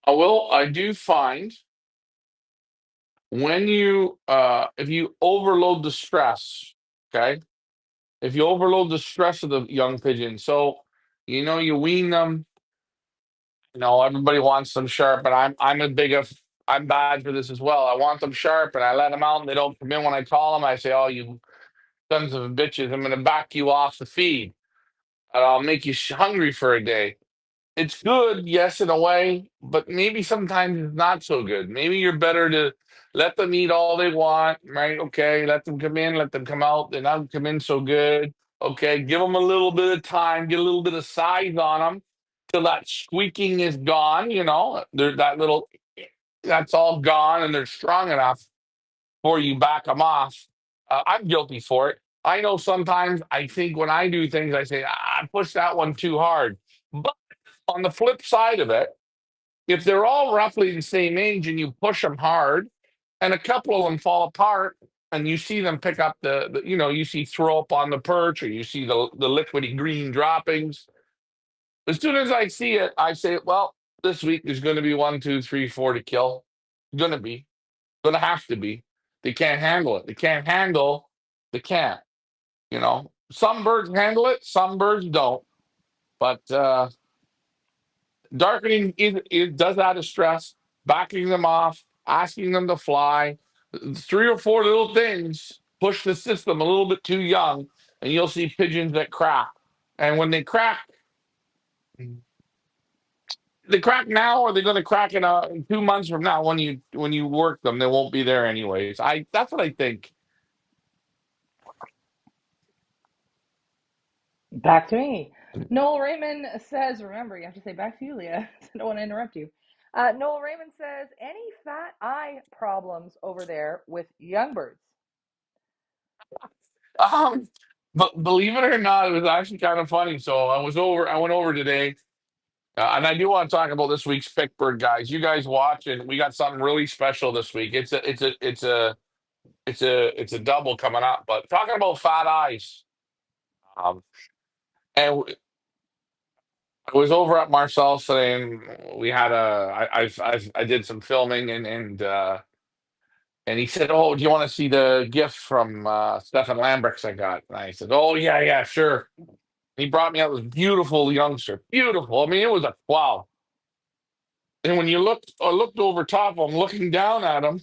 I do find when if you overload the stress, okay? If you overload the stress of the young pigeon, so you wean them, everybody wants them sharp, but I'm bad for this as well. I want them sharp and I let them out and they don't come in when I call them. I say, "Oh, you sons of bitches, I'm gonna back you off the feed and I'll make you hungry for a day." It's good, yes, in a way, but maybe sometimes it's not so good. Maybe you're better to let them eat all they want, right? Okay, let them come in, let them come out. They're not come in so good. Okay, give them a little bit of time, get a little bit of size on them till that squeaking is gone. There's that's all gone, and they're strong enough before you back them off. I'm guilty for it. I know sometimes I think when I do things, I say, I push that one too hard. But on the flip side of it, if they're all roughly the same age and you push them hard and a couple of them fall apart and you see them pick up you see throw up on the perch or you see the liquidy green droppings, as soon as I see it, I say, well, this week there's going to be one, two, three, four to kill. Going to be. Going to have to be. They can't handle it. They can't handle the can't. Some birds handle it, some birds don't. But darkening it does add a stress, backing them off, asking them to fly. Three or four little things push the system a little bit too young, and you'll see pigeons that crack. And when they crack now, or they're going to crack in 2 months from now when you work them, they won't be there anyways. That's what I think. Back to me. Noel Raymond says, remember, you have to say back to you, Leah. I don't want to interrupt you. Noel Raymond says, any fat eye problems over there with young birds? Um, but believe it or not, it was actually kind of funny. So I went over today. And I do want to talk about this week's Pickbird, guys. You guys watch, and we got something really special this week. It's a double coming up. But talking about fat eyes, um, and I was over at Marcel's today, and we had I did some filming, and he said, "Oh, do you want to see the gift from Stefan Lambrix I got?" And I said, "Oh yeah, yeah, sure." He brought me out this beautiful youngster, beautiful. I mean, it was a wow. And when I looked over top of him, looking down at him.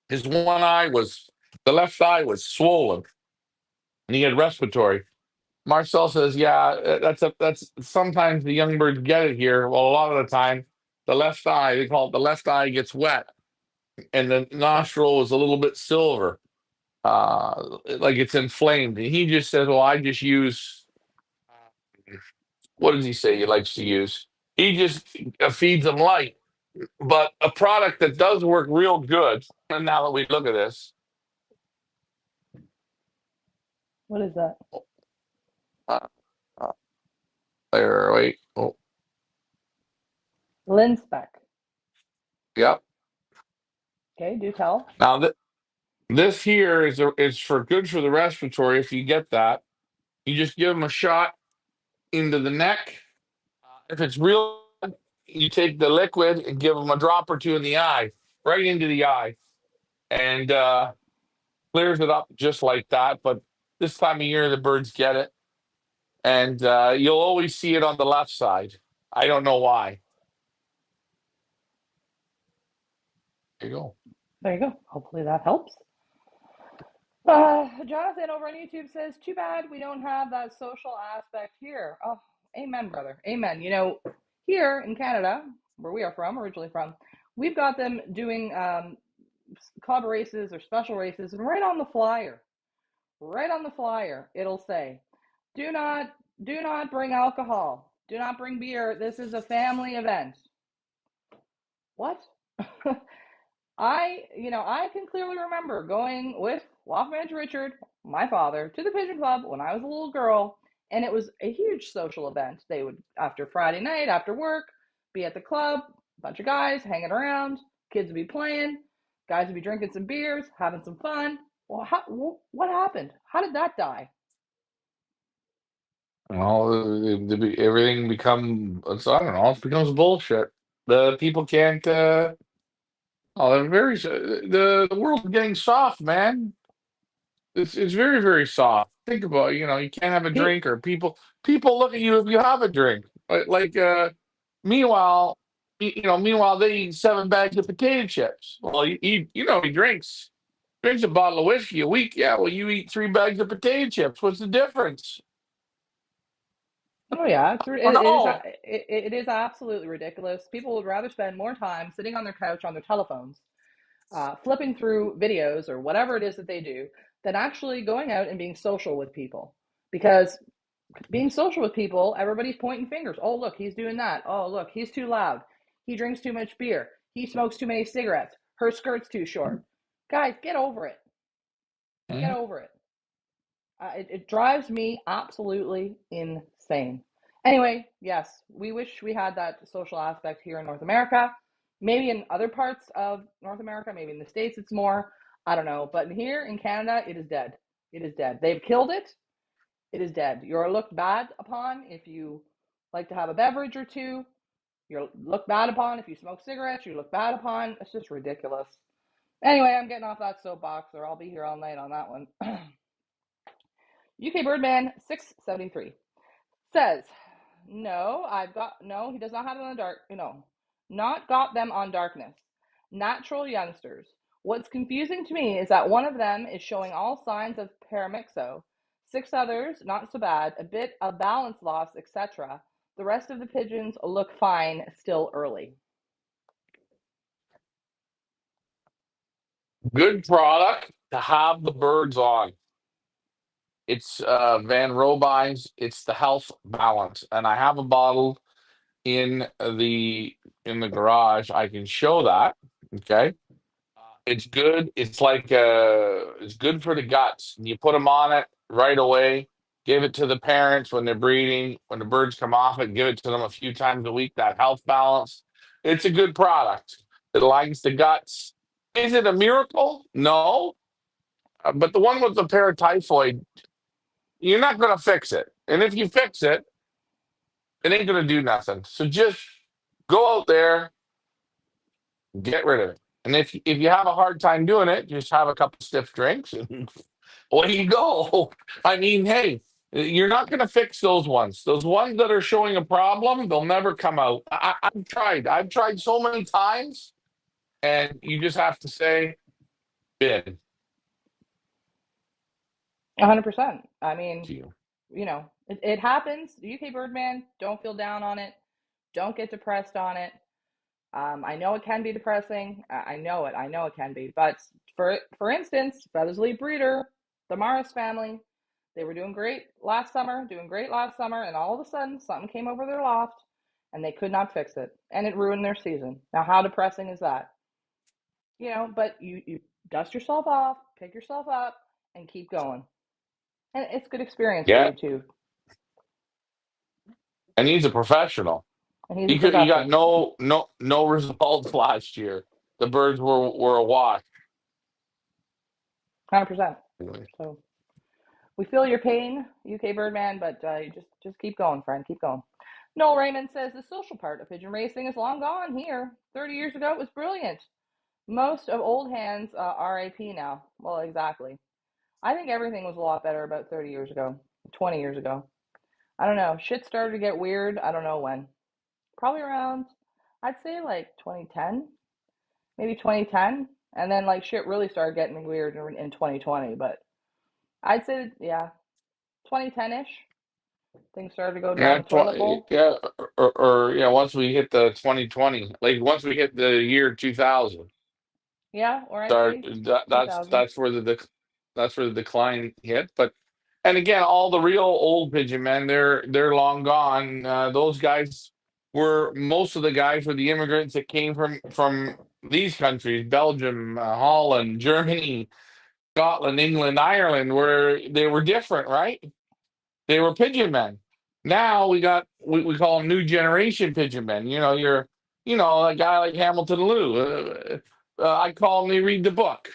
The left eye was swollen, and he had respiratory. Marcel says, "Yeah, that's sometimes the young birds get it here. Well, a lot of the time, the left eye, they call it the left eye gets wet, and the nostril is a little bit silver, like it's inflamed." And he just says, "Well, I just use what does he say he likes to use? He just feeds them light. But a product that does work real good, and now that we look at this, What is that? uh, uh, there, wait, oh, Linspec. yep. Okay, do tell. Now this here is for good for the respiratory. If you get that, you just give them a shot into the neck. If it's real, you take the liquid and give them a drop or two in the eye, right into the eye, and clears it up just like that. But this time of year, the birds get it, and you'll always see it on the left side. I don't know why. There you go. There you go. Hopefully that helps. Jonathan over on YouTube says, too bad we don't have that social aspect here. Oh, amen, brother. Amen. You know, here in Canada, where we are from, originally from, we've got them doing club races or special races, and right on the flyer, it'll say, do not do not bring alcohol. Do not bring beer. This is a family event. What? I can clearly remember going with Loft Manager Richard, my father, to the Pigeon Club when I was a little girl, and it was a huge social event. They would, after Friday night, after work, be at the club, a bunch of guys hanging around, kids would be playing, guys would be drinking some beers, having some fun. Well, what happened? How did that die? Well, everything I don't know. It becomes bullshit. The people can't. Oh, they're the world's getting soft, man. It's very very soft. Think about it, you can't have a Pete, drink or people look at you if you have a drink. Meanwhile, meanwhile they eat 7 bags of potato chips. Well, he drinks a bottle of whiskey a week. Yeah, well, you eat 3 bags of potato chips. What's the difference? oh yeah, Oh no. it is absolutely ridiculous. People would rather spend more time sitting on their couch on their telephones flipping through videos or whatever it is that they do than actually going out and being social with people. Because being social with people, everybody's pointing fingers. Oh, look, he's doing that. Oh, look, he's too loud. He drinks too much beer. He smokes too many cigarettes. Her skirt's too short. Guys, get over it. Get Mhm. over it. It drives me absolutely insane. Anyway, yes, we wish we had that social aspect here in North America. Maybe in other parts of North America, maybe in the States it's more. I don't know. But here in Canada, it is dead. It is dead. They've killed it. It is dead. You're looked bad upon if you like to have a beverage or two. You're looked bad upon if you smoke cigarettes. You look bad upon. It's just ridiculous. Anyway, I'm getting off that soapbox, or I'll be here all night on that one. UK Birdman 673 says, no, no, he does not have them on dark, no, not got them on darkness. Natural youngsters. What's confusing to me is that one of them is showing all signs of paramyxo, 6 others, not so bad, a bit of balance loss, etc. The rest of the pigeons look fine, still early. Good product to have the birds on. It's Van Robi's. It's the Health Balance, and I have a bottle in the garage. I can show that. Okay, it's good. It's good for the guts. You put them on it right away. Give it to the parents when they're breeding. When the birds come off it, give it to them a few times a week. That Health Balance. It's a good product. It lines the guts. Is it a miracle? No. But the one with the paratyphoid, you're not going to fix it. And if you fix it, it ain't going to do nothing. So just go out there, get rid of it. And if you have a hard time doing it, just have a couple stiff drinks and away you go. I mean, hey, you're not going to fix those ones. Those ones that are showing a problem, they'll never come out. I've tried. I've tried so many times, and you just have to say, bin 100%. I mean, to you. it happens. UK Birdman, don't feel down on it. Don't get depressed on it. I know it can be depressing. I know it. I know it can be. But for instance, Feathers Lead Breeder, the Morris family, they were doing great last summer, and all of a sudden something came over their loft, and they could not fix it, and it ruined their season. Now, how depressing is that? But you dust yourself off, pick yourself up, and keep going. And it's good experience for Yeah, you too. and he's a professional. And he's a You got professional, no results last year. The birds were a wash. 100%. Anyway. So we feel your pain, UK Birdman, but just keep going, friend. Keep going. Noel Raymond says the social part of pigeon racing is long gone here. 30 years ago, it was brilliant. Most of old hands RAP now. Well, exactly. I think everything was a lot better about 30 years ago, 20 years ago. I don't know. Shit started to get weird. I don't know when. Probably around, I'd say like 2010, maybe 2010. And then like shit really started getting weird in 2020. But I'd say, yeah, 2010 ish. Things started to go down Yeah, the toilet bowl. yeah, or yeah, once we hit the 2020, like once we hit the year 2000, Yeah, or I'd start say that's 2000. where that's where the decline hit. But and again, all the real old pigeon men, they're long gone. Those guys were most of the guys were the immigrants that came from these countries: Belgium, Holland, Germany, Scotland, England, Ireland, where they were different, right? They were pigeon men. Now we call them new generation pigeon men. A guy like Hamilton Lou. I call them they read the book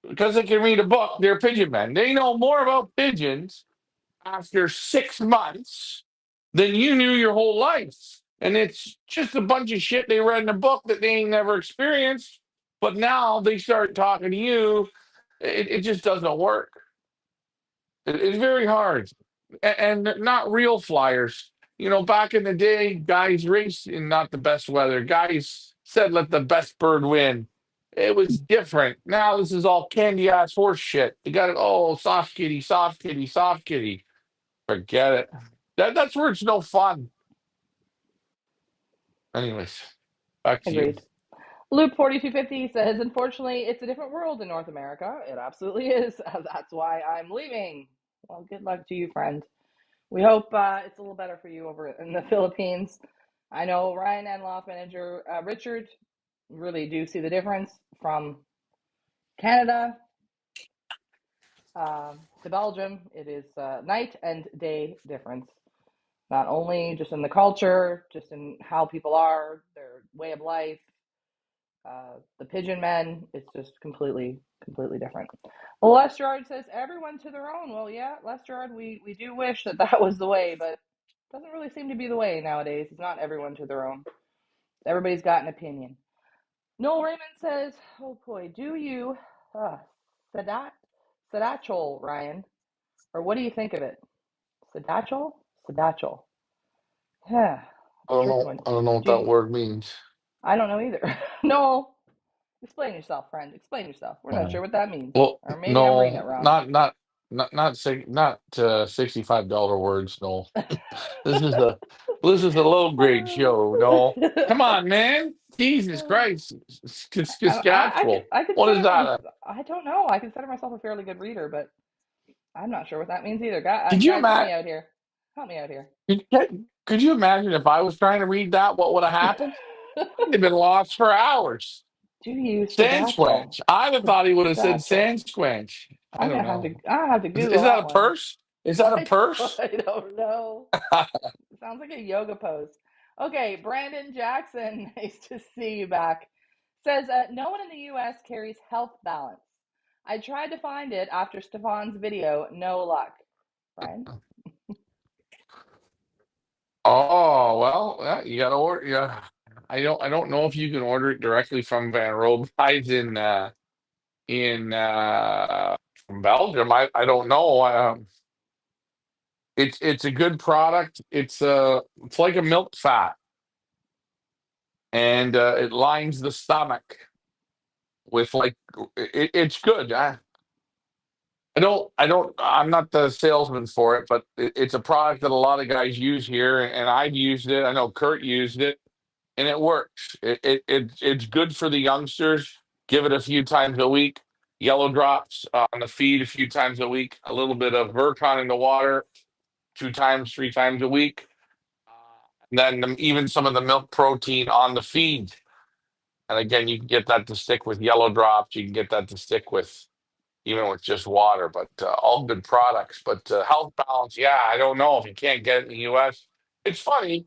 because they can read a book. They're pigeon men. They know more about pigeons after 6 months than you knew your whole life, and it's just a bunch of shit they read in a book that they ain't never experienced. But now they start talking to you. It just doesn't work. It's very hard. And not real flyers. Back in the day, guys raced in not the best weather. Guys said, let the best bird win. It was different. Now this is all candy ass horse shit. You got it. Oh, soft kitty, soft kitty, soft kitty. Forget it. That's where it's no fun. Anyways, back to you. Agreed. Loop 4250 says, unfortunately, it's a different world in North America. It absolutely is. That's why I'm leaving. Well, good luck to you, friend. We hope it's a little better for you over in the Philippines. I know Ryan and Loft Manager Richard really do see the difference from Canada to Belgium. It is night and day difference, not only just in the culture, just in how people are, their way of life. The pigeon men, it's just completely different. Well, Les Gerard says everyone to their own. Well, yeah, Les Gerard, we do wish that was the way, but it doesn't really seem to be the way nowadays. It's not everyone to their own. Everybody's got an opinion. Noel Raymond says, oh boy, do you, Sadat, Sadachol, Ryan, or what do you think of it? Sadachol? Sadachol. Yeah, I it's a don't tricky know. one. I don't know what Do that you, word means. I don't know either. Noel, explain yourself, friend. Explain yourself. We're not sure Oh. what that means. Well, Or maybe I'm reading it no, wrong. not $65 words. No, this is the this is a low grade show. No, come on, man. Jesus Christ, Saskatchewan. I What is consider my, that? I don't know. I consider myself a fairly good reader, but I'm not sure what that means either. Could you Guys, help me imagine? out here. Help me out here. Could you imagine if I was trying to read that? What would have happened? I'd have been lost for hours. Do you Sadachel? Sandsquanch. I'd have thought he would have said Sadachel. Sandsquanch. I I'm don't gonna have to. know. I have to Is Google that that a one. purse? Is that a purse? I don't know. It sounds like a yoga pose. Okay, Brandon Jackson, nice to see you back. Says no one in the U.S. carries health balance. I tried to find it after Stefan's video. No luck. Brian? Oh well, yeah, you gotta order. Yeah, I don't know if you can order it directly from Van Robides in from Belgium. I don't know. It's a good product. It's like a milk fat, and it lines the stomach with like it's good. I'm not the salesman for it, but it's a product that a lot of guys use here, and I've used it. I know Kurt used it, and it works. It's good for the youngsters. Give it a few times a week. Yellow drops on the feed a few times a week. A little bit of Vercon in the water 2 times, 3 times a week. And then even some of the milk protein on the feed. And again, you can get that to stick with yellow drops. You can get that to stick with even with just water, but all good products. But health balance, yeah, I don't know if you can't get it in the U.S. It's funny.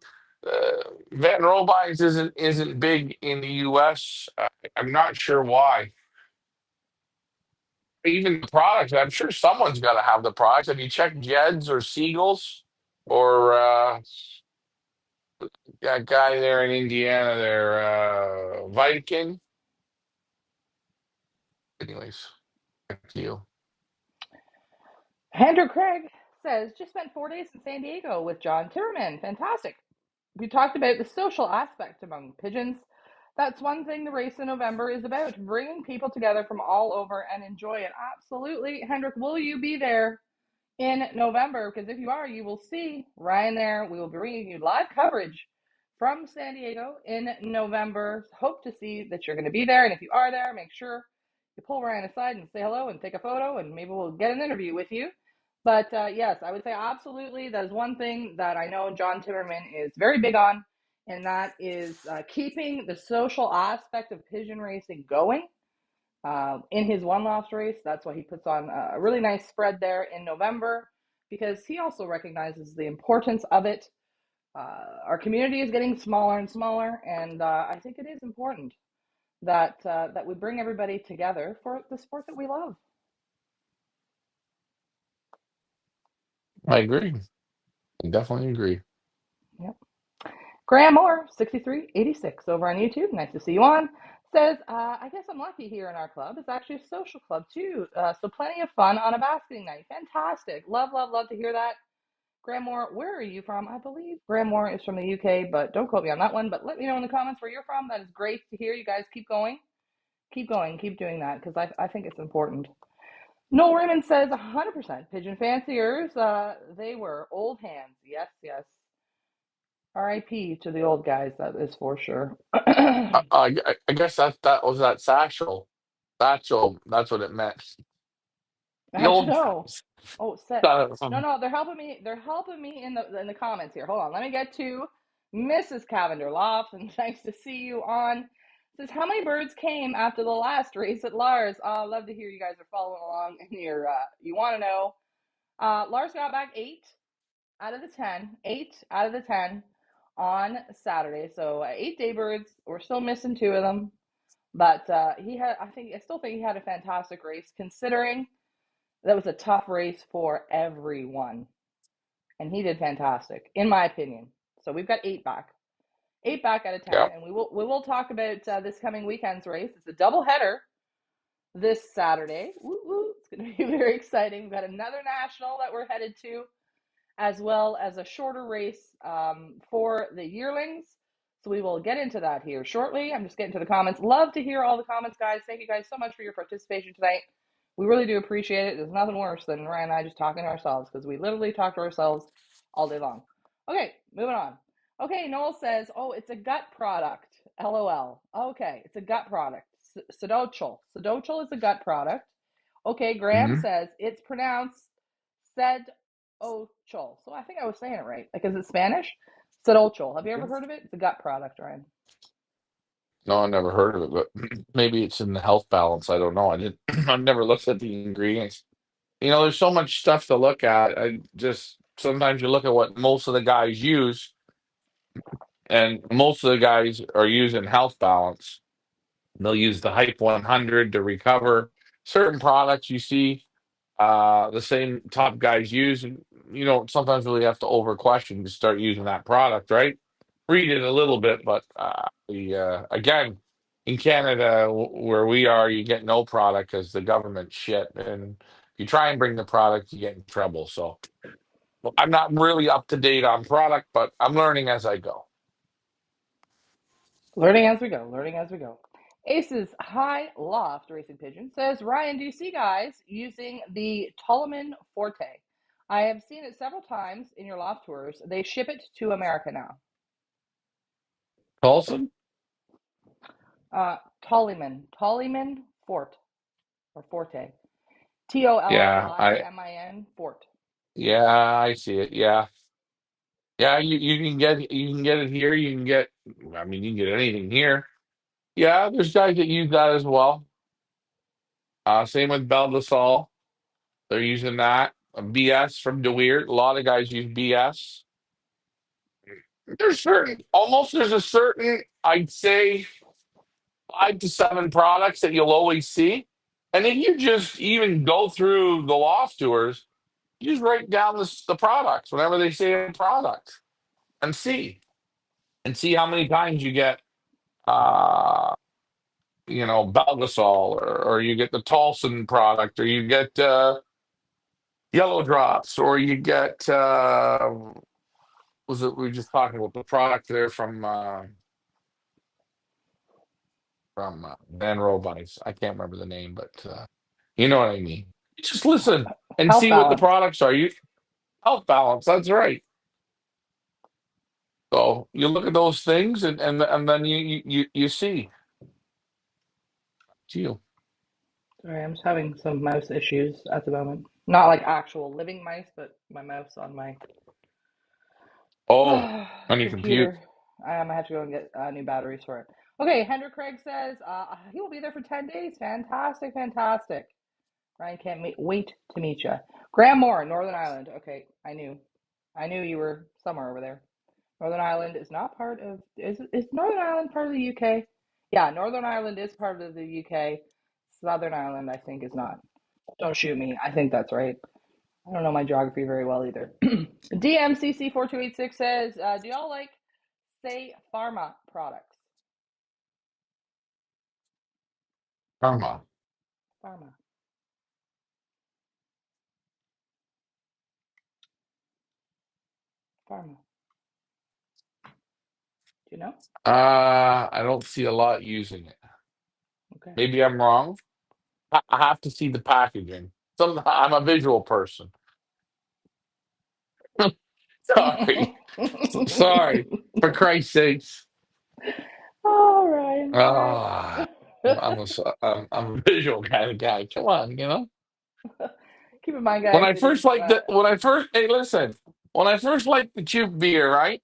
Van Robi's isn't big in the U.S. I'm not sure why. Even the products, I'm sure someone's got to have the products. Have you checked Jed's or Siegel's or that guy there in Indiana there, Viking? Anyways, back to you. Andrew Craig says, just spent 4 days in San Diego with John Timmerman. Fantastic. We talked about the social aspect among pigeons. That's one thing the race in November is about, bringing people together from all over and enjoy it. Absolutely. Hendrik, will you be there in November? Because if you are, you will see Ryan there. We will be bringing you live coverage from San Diego in November. Hope to see that you're going to be there. And if you are there, make sure you pull Ryan aside and say hello and take a photo, and maybe we'll get an interview with you. But yes, I would say absolutely. That is one thing that I know John Timmerman is very big on, and that is keeping the social aspect of pigeon racing going. In his one loss race, that's why he puts on a really nice spread there in November, because he also recognizes the importance of it. Our community is getting smaller and smaller, and I think it is important that we bring everybody together for the sport that we love. I agree. I definitely agree. Yep. Graham Moore, 6386 over on YouTube. Nice to see you on. Says, I guess I'm lucky here in our club. It's actually a social club too. So plenty of fun on a basketing night. Fantastic. Love, love, love to hear that. Graham Moore, where are you from? I believe Graham Moore is from the UK, but don't quote me on that one. But let me know in the comments where you're from. That is great to hear. You guys keep going. Keep going. Keep doing that because I think it's important. Noel Raymond says 100% pigeon fanciers. They were old hands. Yes, yes. RIP to the old guys, that is for sure. I guess that was that satchel. Satchel. That's what it meant. The I don't old know. guys. Oh, set. No, Um, no, they're helping me. They're helping me in the comments here. Hold on. Let me get to Mrs. Cavender Loft, and nice to see you on. Says, how many birds came after the last race at Lars? I love to hear you guys are following along and you want to know. Lars got back 8 out of the 10. 8 out of the 10 on Saturday. So 8 daybirds. We're still missing 2 of them. But I still think he had a fantastic race considering that was a tough race for everyone. And he did fantastic, in my opinion. So we've got 8 back. 8 back out of 10. yeah. And we will talk about this coming weekend's race. It's a double header this Saturday. Woo woo. It's going to be very exciting. We've got another national that we're headed to, as well as a shorter race for the yearlings. So we will get into that here shortly. I'm just getting to the comments. Love to hear all the comments, guys. Thank you guys so much for your participation tonight. We really do appreciate it. There's nothing worse than Ryan and I just talking to ourselves because we literally talk to ourselves all day long. Okay, moving on. Okay, Noel says, oh, it's a gut product. LOL. Okay, it's a gut product. Sadochol. Sadochol is a gut product. Okay, Graham Hmm. says it's pronounced Sedochol. So I think I was saying it right. Like, is it Spanish? Sedochol. Have you ever heard of it? It's a gut product, Ryan. No, I never heard of it, but maybe it's in the health balance. I don't know. I didn't. I've never looked at the ingredients. There's so much stuff to look at. I just sometimes you look at what most of the guys use, and most of the guys are using health balance. They'll use the Hype 100 to recover certain products you see the same top guys use. And you don't sometimes really have to over question to start using that product, right? Read it a little bit, but again, in Canada, where we are, you get no product because the government shit. And if you try and bring the product, you get in trouble. So well, I'm not really up to date on product, but I'm learning as I go. Learning as we go. Learning as we go. Ace's High Loft Racing Pigeon says, Ryan, do you see guys using the Tolman Forte? I have seen it several times in your loft tours. They ship it to America now. Paulson? Tollyman Fort or Forte. T O L Yeah, I M I N Fort. yeah, I see it. Yeah. Yeah, you can get it here. You can get, I mean, you can get anything here. Yeah, there's guys that use that as well. Same with Beldasol. They're using that. BS from DeWeert. A lot of guys use BS. There's a certain, I'd say, 5 to 7 products that you'll always see. And if you just even go through the loft tours, you just write down the products whenever they say a product and see how many times you get, uh, Belgasol, or you get the Tolson product, or you get Yellow Drops, or you get, was it, we were just talking about the product there from Van Robice. I can't remember the name, but you know what I mean. You just listen and Health see what the balance. products are. You Health balance. That's right. So you look at those things, and then you see. You. Sorry, I'm just having some mouse issues at the moment. Not like actual living mice, but my mouse on my Oh, on your compute. computer. I have to go and get new batteries for it. Okay, Hendrik Craig says he will be there for 10 days. Fantastic, fantastic. Ryan can't wait to meet you. Graham Moore, Northern Ireland. Okay, I knew you were somewhere over there. Northern Ireland is not part of. Is Northern Ireland part of the UK? Yeah, Northern Ireland is part of the UK. Southern Ireland, I think, is not. Don't shoot me. I think that's right. I don't know my geography very well either. DMCC4286 says, do y'all like, say, pharma products? Karma. Pharma. Pharma. Do you know? I don't see a lot using it. Okay. Maybe I'm wrong. I have to see the packaging. I'm a visual person. Sorry. Sorry. For Christ's sakes. All right. All right. Ah, I'm a visual kind of guy. Come on. Keep in mind, guys, it is. Hey, listen, when I first liked the cheap beer, right?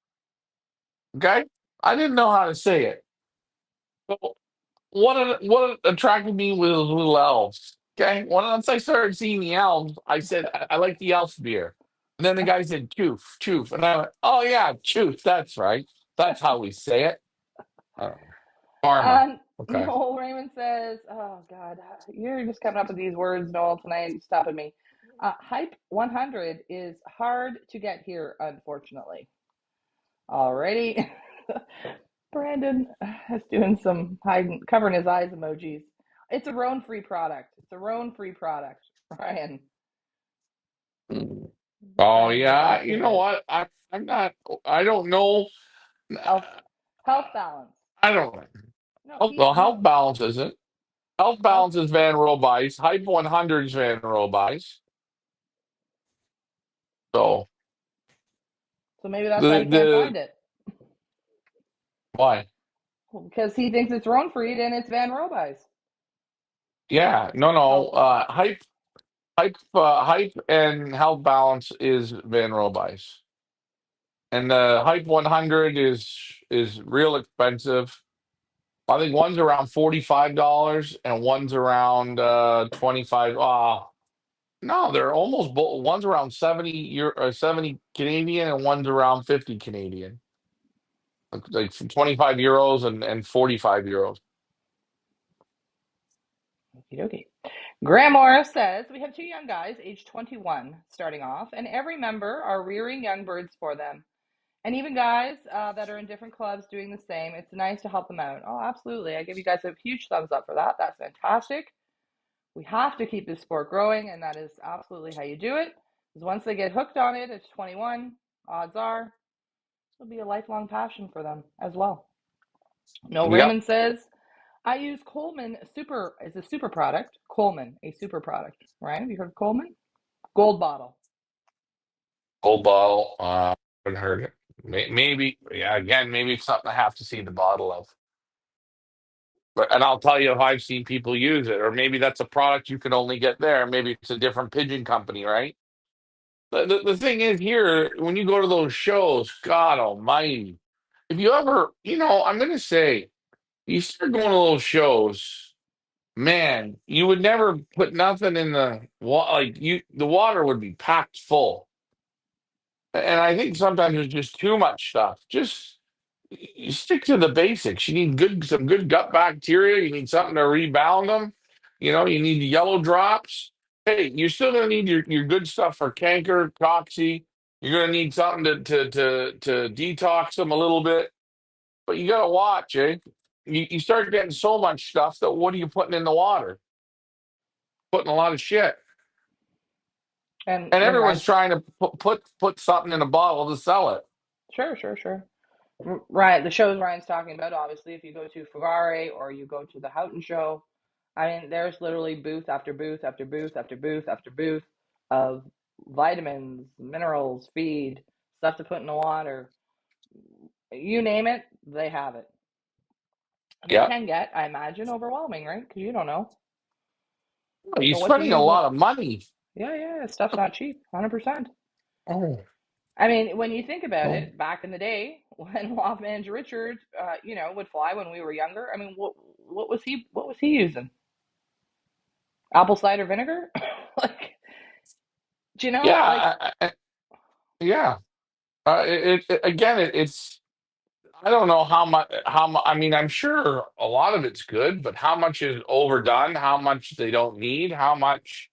Okay, I didn't know how to say it. So what attracted me was little elves. Okay, once I started seeing the elves, I said I like the elf beer. And then the guy said choof, choof, and I went, oh yeah, choof. That's right. That's how we say it. Uh, Karma. And Okay. Noel Raymond says, oh, God, you're just coming up with these words, Noel, tonight, stopping me. Hype 100 is hard to get here, unfortunately. Alrighty. Brandon is doing some hiding, covering his eyes emojis. It's a Roan free product. It's a Roan free product, Ryan. Mm. Oh Brandon is yeah. off the You know hit. what? I'm not. I don't know. Health, health balance. I don't. No, Health, well, health no, balance isn't. Health health. balance is Van Robice. Hype 100 is Van Robice. So So maybe that's why the he can't the find it. why? Because he thinks it's Roan free and it's Van Robice. Yeah. No. No. Health balance. Hype and health balance is Van Robice, and the Hype 100 is real expensive. I think one's around $45 and one's around 25. No, they're almost both. One's around 70 Canadian, and one's around 50 Canadian. Like from 25 euros and 45 euros. Okie dokie. Graham Morris says, we have two young guys, age 21, starting off, and every member are rearing young birds for them. And even guys that are in different clubs doing the same. It's nice to help them out. Oh, absolutely. I give you guys a huge thumbs up for that. That's fantastic. We have to keep this sport growing, and that is absolutely how you do it. Because once they get hooked on it at 21, odds are it'll be a lifelong passion for them as well. No, Yep. Raymond says, I use Coleman Super as a super product. Coleman, a super product. Right? Have you heard of Coleman? Gold bottle. Gold bottle. Haven't heard it. Maybe, yeah, again, maybe it's something I have to see the bottle of. And I'll tell you if I've seen people use it, or maybe that's a product you can only get there. Maybe it's a different pigeon company, right? The thing is here, when you go to those shows, God Almighty, if you ever, I'm gonna say, you start going to those shows, man, you would never put nothing in the water. Like the water would be packed full. And I think sometimes there's just too much stuff. Just you stick to the basics. You need some good gut bacteria. You need something to rebound them. You need the yellow drops. Hey, you're still gonna need your good stuff for canker, cocci. You're gonna need something to detox them a little bit. But you gotta watch, eh? You start getting so much stuff that what are you putting in the water? Putting a lot of shit. And And when everyone's Ryan's trying to put something in a bottle to sell it. sure, sure, sure. Right, the shows Ryan's talking about, obviously, if you go to Fugare or you go to the Houghton show, I mean, there's literally booth after booth after booth after booth after booth of vitamins, minerals, feed, stuff to put in the water. You name it, they have it. And it Yeah. can get, I imagine, overwhelming, right? Because you don't know. You're What to spending a use, what. lot of money. Yeah, yeah, stuff's not cheap, 100%. Oh. I mean, when you think about Oh. it, back in the day when Lofmans Richard, would fly when we were younger. I mean, what was he using? Apple cider vinegar? Like, do you know? Like, Yeah. Yeah. Again, it's I don't know how much. I mean, I'm sure a lot of it's good, but how much is overdone? How much they don't need? How much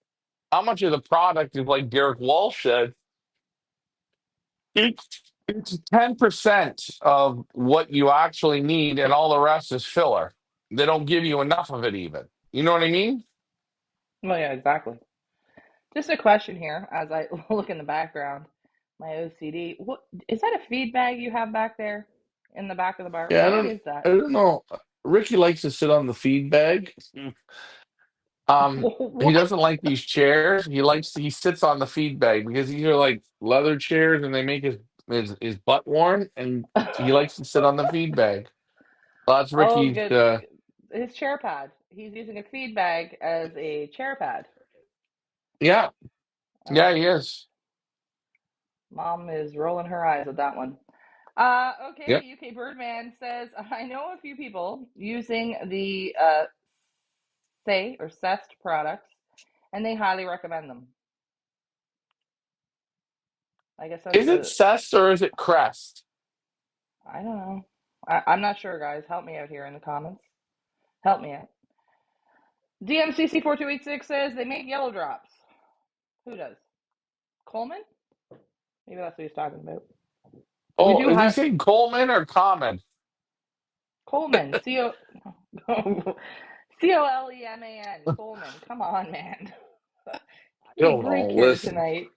of the product is like Derek Walsh said? It's 10% of what you actually need, and all the rest is filler. They don't give you enough of it, even. You know what I mean? well, yeah, exactly. Just a question here as I look in the background. My OCD. What is that? A feed bag you have back there in the back of the bar? Yeah, What is I that? don't know. Ricky likes to sit on the feed bag. He What? doesn't like these chairs. He sits on the feed bag because these are like leather chairs and they make his butt warm, and he likes to sit on the feed bag. Well, that's Oh, Ricky's. good. His chair pad. He's using a feed bag as a chair pad. Yeah, yeah, he Oh, is. mom is rolling her eyes at that one. Okay, Yeah. UK Birdman says, I know a few people using the Say or Cest products, and they highly recommend them. I guess that's Is it the, Cest or is it Crest? I don't know. I'm not sure, guys. Help me out here in the comments. Help me out. DMCC4286 says they make yellow drops. Who does? Coleman? Maybe that's what he's talking about. We Oh, do is he have saying Coleman or Common? Coleman. Coleman. Coleman. Come on, man. I Give me a don't break know. here Listen, tonight.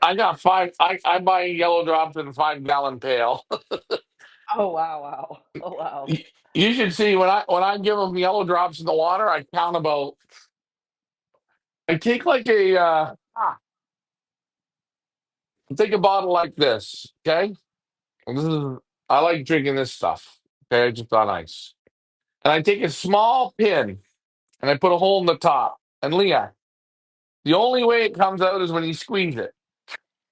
I got five. I buy yellow drops in a 5-gallon pail. Oh wow, wow. Oh wow. You you should see when I give them yellow drops in the water. I count about. I take like take a bottle like this. Okay, and this is I like drinking this stuff. Okay, just on ice, and I take a small pin and I put a hole in the top. And Leah, the only way it comes out is when you squeeze it.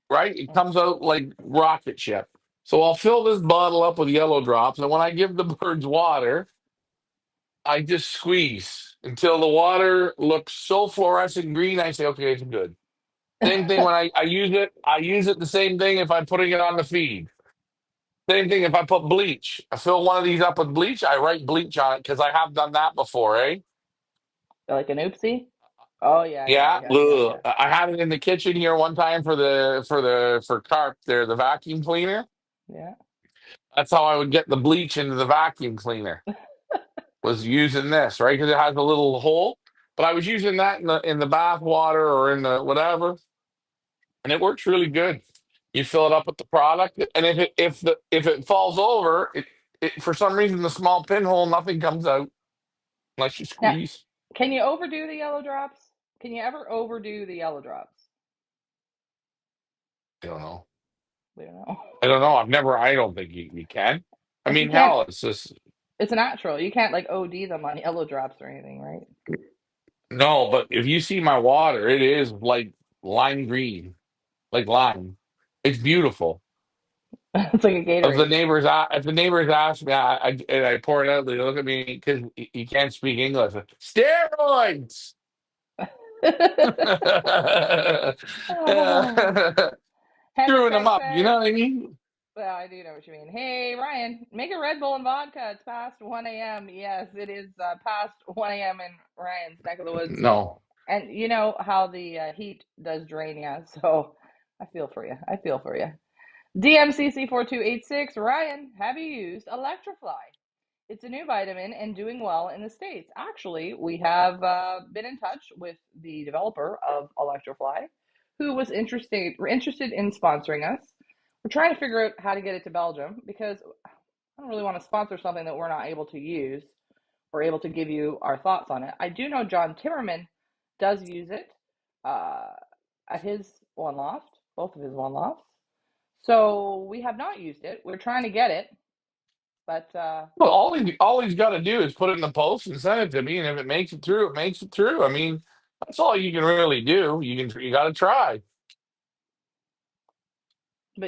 Right, it comes out like rocket ship. So I'll fill this bottle up with yellow drops, and when I give the birds water, I just squeeze until the water looks so fluorescent green. I say, okay, it's good. Same thing when I use it. I use it the same thing if I'm putting it on the feed. Same thing if I put bleach. I fill one of these up with bleach. I write bleach on it because I have done that before, eh? Like an oopsie? Oh yeah, yeah, Yeah. yeah, yeah, Ugh. yeah. I had it in the kitchen here one time for carp there, the vacuum cleaner. Yeah. That's how I would get the bleach into the vacuum cleaner. Was using this, right? Because it has a little hole. But I was using that in the bath water or in the whatever, and it works really good. You fill it up with the product, and if it falls over, it for some reason the small pinhole, nothing comes out unless you Now, squeeze. can you overdo the yellow drops? Can you ever overdo the yellow drops? I don't know. We don't know. I don't know. I don't think you can. I Like you mean, can't. hell, it's just It's natural. You can't like OD them on yellow drops or anything, right? no. But if you see my water, it is like lime green. like lime. It's beautiful. It's like a Gatorade. If the neighbors ask me, and I pour it out, they look at me because you can't speak English. Steroids. Oh. Hendrik Screwing them Craig up. You know says, what I mean? well, I do know what you mean. Hey, Ryan, make a Red Bull and vodka. It's past 1 a.m. Yes, it is past 1 a.m. in Ryan's neck of the woods. No. And you know how the heat does drain you. So I feel for you. I feel for you. DMCC4286, Ryan, have you used Electrify? It's a new vitamin and doing well in the States. Actually, we have been in touch with the developer of Electrify, who was interested in sponsoring us. We're trying to figure out how to get it to Belgium because I don't really want to sponsor something that we're not able to use or able to give you our thoughts on it. I do know John Timmerman does use it uh, at his one loft, both of his one lofts. So we have not used it. We're trying to get it, but Well, all he's got to do is put it in the post and send it to me, and if it makes it through, it makes it through. I mean, that's all you can really do. You got to try.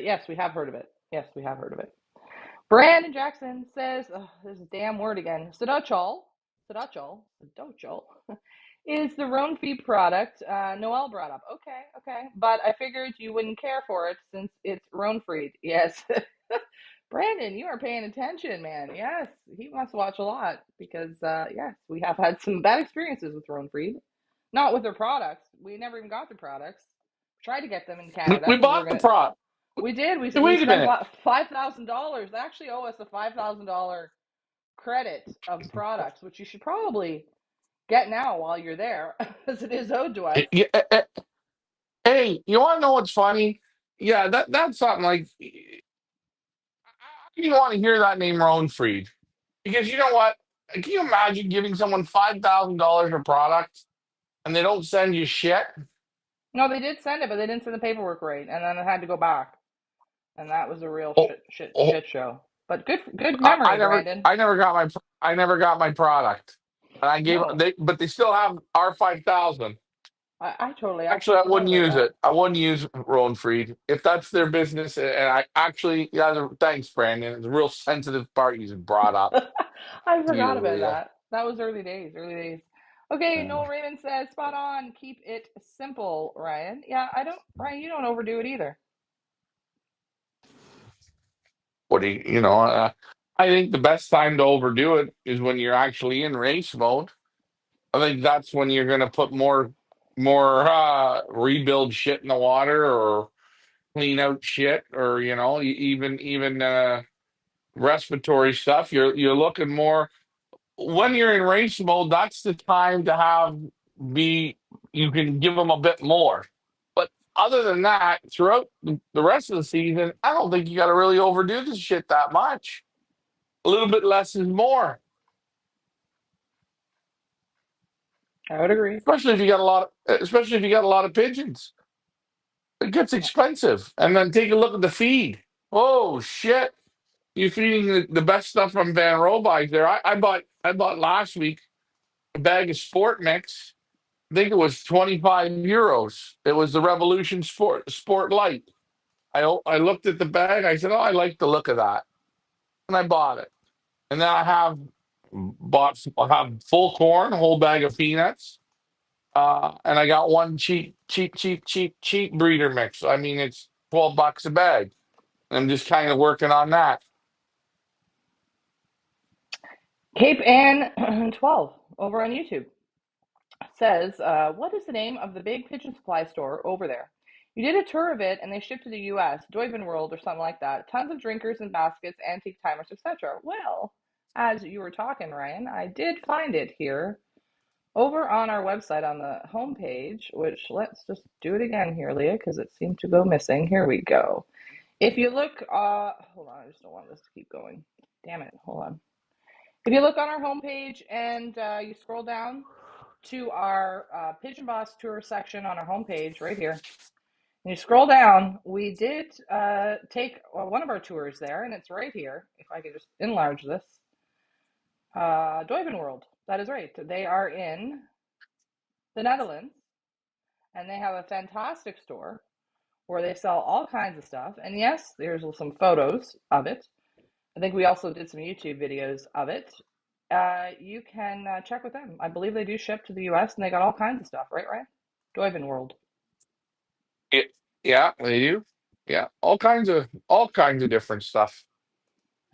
yes, we have heard of it. Yes, we have heard of it. Brandon Jackson says, oh, this damn word again. Sidachol is the Roan feed product Noel brought up. Okay, okay. But I figured you wouldn't care for it since it's Roan feed. Yes. Brandon, you are paying attention, man. Yes, he must watch a lot because, yes, we have had some bad experiences with Roan feed. Not with their products. We never even got the products. Tried to get them in Canada We because we were bought the going to prop. we did. We Hey, we wait a spent minute. $5,000. They actually owe us a $5,000 credit of products, which you should probably get now while you're there, as it is owed to us. Hey, you want to know what's funny? Yeah, that's something like you want to hear that name Fried, because you know what? Can you imagine giving someone $5,000 for product and they don't send you shit? No, they did send it, but they didn't send the paperwork right, and then it had to go back, and that was a real Oh, oh, shit show. But good memory, Brandon. I never got my product, and I gave No, but they still have R 5000. I totally Actually, actually I forgot wouldn't about use that. it. I wouldn't use Fried if that's their business. And I actually, yeah, thanks, Brandon. It's a real sensitive part you brought up. I forgot You, about Leah. that. That was early days, early days. Okay, Yeah. Noel Raymond says, spot on. Keep it simple, Ryan. Yeah, Ryan, you don't overdo it either. What do I think the best time to overdo it is when you're actually in race mode. I think that's when you're going to put more rebuild shit in the water or clean out shit or even respiratory stuff. You're looking more when you're in race mode. That's the time to have be you can give them a bit more. But other than that, throughout the rest of the season, I don't think you got to really overdo this shit that much. A little bit less is more, I would agree. especially if you got a lot of pigeons. It gets expensive. And then take a look at the feed. Oh shit! You're feeding the best stuff from Van Roby's there. I bought last week a bag of sport mix. I think it was 25 euros. It was the Revolution Sport Light. I looked at the bag. I said, "Oh, I like the look of that," and I bought it. And then I have full corn, a whole bag of peanuts, and I got one cheap breeder mix. I mean, it's $12 a bag. I'm just kind of working on that. Cape Ann 12 over on YouTube says, what is the name of the big pigeon supply store over there? You did a tour of it and they shipped to the US, Doiven World or something like that. Tons of drinkers and baskets, antique timers, etc. Well, as you were talking, Ryan, I did find it here over on our website on the homepage, which let's just do it again here, Leah, because it seemed to go missing. Here we go. If you look, hold on, I just don't want this to keep going. Damn it, hold on. If you look on our homepage and you scroll down to our Pigeon Boss Tour section on our homepage right here, and you scroll down, we did take one of our tours there, and it's right here. If I could just enlarge this, Doiven World. That is right. They are in the Netherlands, and they have a fantastic store where they sell all kinds of stuff. And yes, there's some photos of it. I think we also did some YouTube videos of it. You can check with them. I believe they do ship to the US and they got all kinds of stuff, right, Ryan? Doiven World. Yeah, yeah, they do. Yeah, all kinds of different stuff.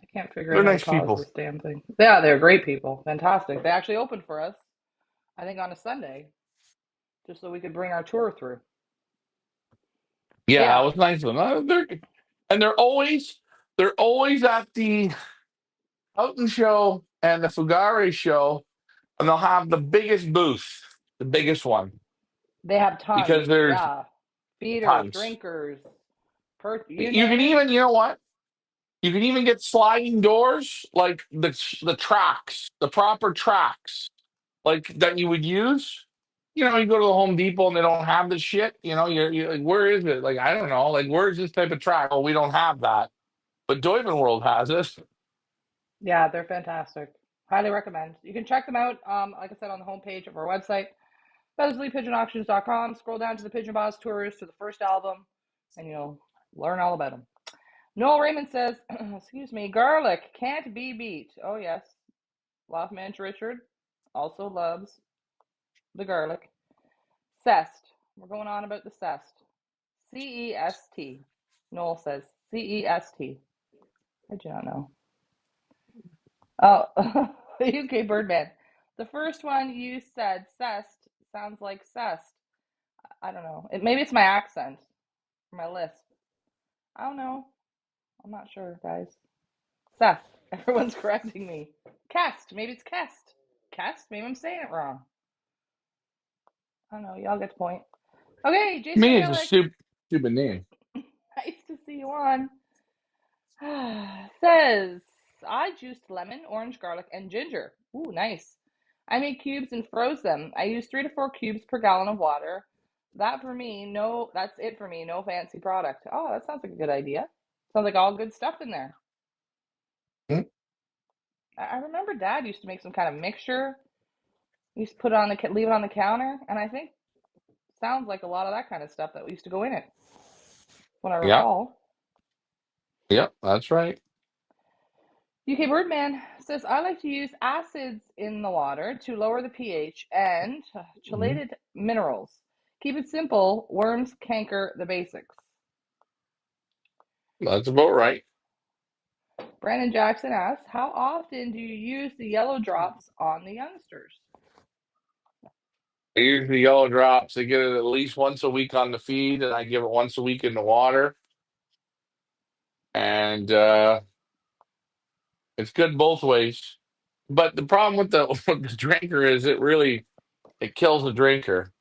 I can't figure They're out how to nice pause people. this damn thing. Yeah, they're great people. Fantastic. They actually opened for us, I think on a Sunday, just so we could bring our tour through. Yeah, it Yeah, was nice of them. And they're always at the Houghton show and the Fugare show, and they'll have the biggest booth, the biggest one, they have because tons. there's Yeah. Feeders, tons. drinkers, you You name can it. even, you know what? You can even get sliding doors, like the tracks, the proper tracks, like that you would use. You go to the Home Depot and they don't have the shit. You're like, where is it? Like, I don't know. Like, where's this type of track? Oh, we don't have that. But Doiven World has this. Yeah, they're fantastic. Highly recommend. You can check them out, like I said, on the homepage of our website, BesleyPigeonAuctions.com. Scroll down to the Pigeon Boss Tours to the first album, and you'll learn all about them. Noel Raymond says, excuse me, garlic can't be beat. Oh, yes. Loftman's Richard also loves the garlic. Cest. We're going on about the cest. CEST. Noel says CEST. I do not know. Oh, UK Birdman. The first one you said, cest, sounds like cest. I don't know. Maybe it's my accent, my lisp. I don't know. I'm not sure, guys. Seth. Everyone's correcting me. Cast. Maybe it's cast. Cast? Maybe I'm saying it wrong. I don't know. Y'all get the point. Okay, To Jason me, it's a Gaelic. stupid name. Nice to see you on. Says, I juiced lemon, orange, garlic, and ginger. Ooh, nice. I made cubes and froze them. I use 3 to 4 cubes per gallon of water. That's it for me. No fancy product. Oh, that sounds like a good idea. Sounds like all good stuff in there. Hmm? I remember Dad used to make some kind of mixture. He used to put it on leave it on the counter, and I think sounds like a lot of that kind of stuff that used to go in it, when I Yeah, recall. yeah, that's right. UK Birdman says, I like to use acids in the water to lower the pH and Mhm. chelated minerals. Keep it simple. Worms canker the basics. That's about right. Brandon Jackson asks, how often do you use the yellow drops on the youngsters? I use the yellow drops. I get it at least once a week on the feed, and I give it once a week in the water. And it's good both ways. But the problem with the with the drinker is it kills the drinker.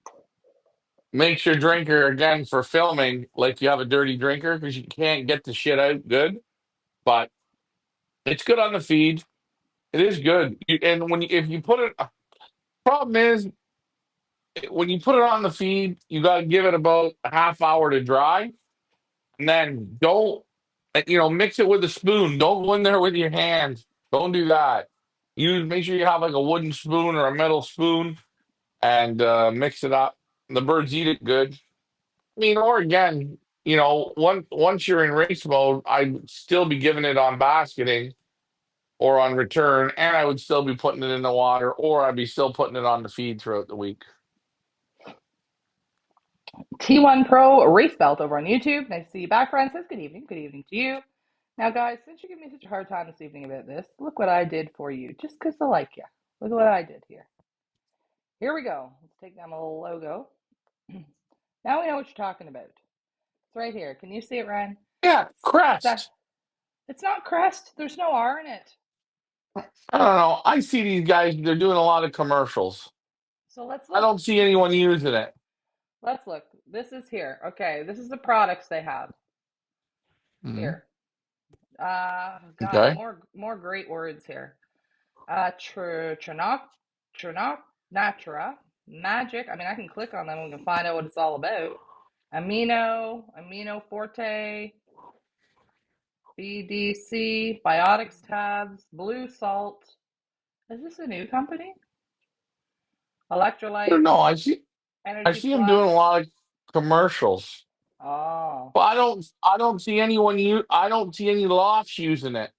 Makes your drinker again for filming like you have a dirty drinker because you can't get the shit out good. But it's good on the feed. It is good. And if you put it, problem is when you put it on the feed, you got to give it about a half hour to dry, and then don't mix it with a spoon. Don't go in there with your hands. Don't do that. Make sure you have like a wooden spoon or a metal spoon and mix it up. The birds eat it good. I mean, or again, once you're in race mode, I'd still be giving it on basketing or on return, and I would still be putting it in the water, or I'd be still putting it on the feed throughout the week. T1 Pro Race Belt over on YouTube. Nice to see you back, friends. Says good evening. Good evening to you. Now, guys, since you give me such a hard time this evening about this, look what I did for you, just because I like you. Look at what I did here. Here we go. Let's take down my little logo. Now we know what you're talking about. It's right here. Can you see it, Ryan? Yeah, Seth. crest. It's not crest. There's no R in it. I don't know. I see these guys, they're doing a lot of commercials. So let's I look. don't see anyone using it. Let's look. This is here. Okay, this is the products they have Mhm. here. God, Okay. more great words here. Trinoc, Natura, Magic. I mean, I can click on them and we can find out what it's all about. Amino Forte, BDC, Biotics tabs, Blue Salt. Is this a new company? I don't know. Electrolytes, I Energy see them doing Plus. a lot of commercials. Oh, Well, I don't see anyone I don't see any lofts using it.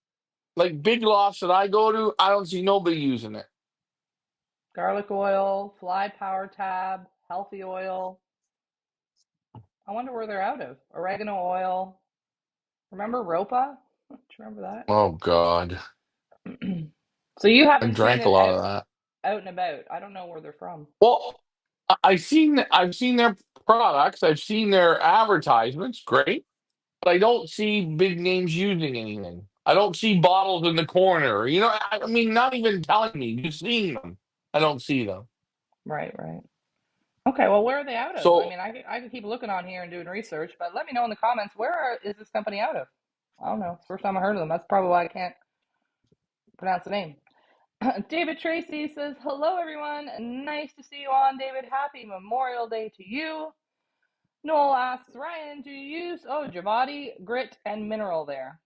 Like big lofts that I go to, I don't see nobody using it. garlic oil, fly power tab, healthy oil. I wonder where they're out of. Oregano oil. Remember Ropa? Do you remember Oh God. that? So you I haven't seen drank a it lot of that. out and about. I don't know where they're from. Well, I've seen their products, I've seen their advertisements, great, but I don't see big names using anything. I don't see bottles in the corner. I mean, not even telling me, just seeing them. I don't see them. Right, right. Okay, well, where are they out of? I So mean, I could keep looking on here and doing research, but let me know in the comments is this company out of? I don't know. It's the first time I heard of them. That's probably why I can't pronounce the name. David Tracy says, "Hello, everyone. Nice to see you on, David. Happy Memorial Day to you." Noel asks, "Ryan, do you use Javati grit and mineral there?"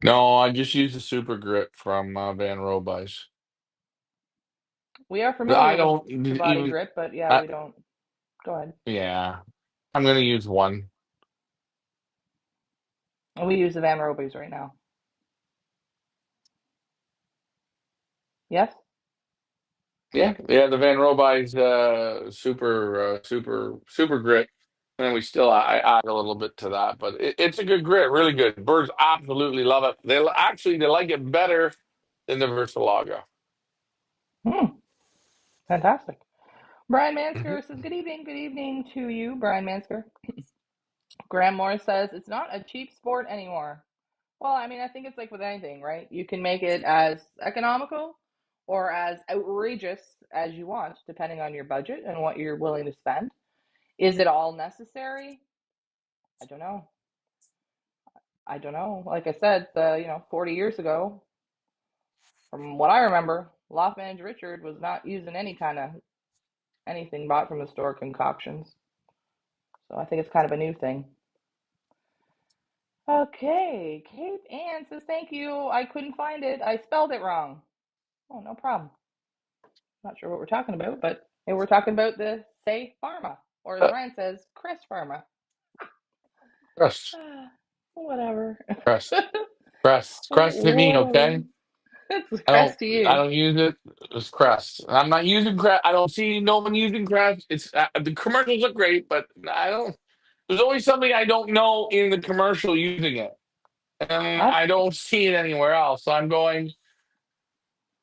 no, I just use the super grit from Van Roby's. We are I familiar with don't Javati even. grit, but yeah, I, we don't. Go ahead. yeah, I'm gonna use one. We use the Van Robies right now. Yes? Yeah, yeah, the Van Roby's super grit, and then we still I add a little bit to that, but it's a good grit, really good. Birds absolutely love it. They like it better than the Versalaga. Hmm, fantastic. Brian Hmm. Mansker says, good evening to you, Brian Mansker. Graham Moore says, it's not a cheap sport anymore. Well, I mean, I think it's like with anything, right? You can make it as economical or as outrageous as you want, depending on your budget and what you're willing to spend. Is it all necessary? I don't know. I don't know. Like I said, 40 years ago, from what I remember, Loftman's Richard was not using any kind of anything bought from the store concoctions. So I think it's kind of a new thing. Okay, Cape Ann says thank you. I couldn't find it. I spelled it wrong. Oh, no problem. Not sure what we're talking about, but we're talking about the Say Pharma, or as Uh, Ryan says, Chris Pharma. Crest, Whatever. crest to me, Whatever. okay? It's I don't crest to I you. don't use it. It's crest. I'm not using crest. I don't see no one using crest. It's the commercials look great, but I don't. There's always something I don't know in the commercial using it, and I've, I don't see it anywhere else. So I'm going.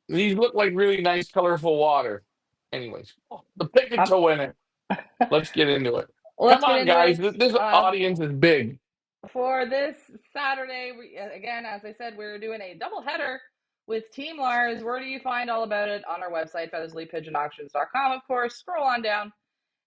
These look like really nice, colorful water. Anyways, the picket I've, to win it. Let's get into it. Come let's get on, into guys. it. This audience is big. For this Saturday, again, as I said, we're doing a double header with Team Lars. Where do you find all about it? On our website, feathersleypigeonauctions.com, of course. Scroll on down.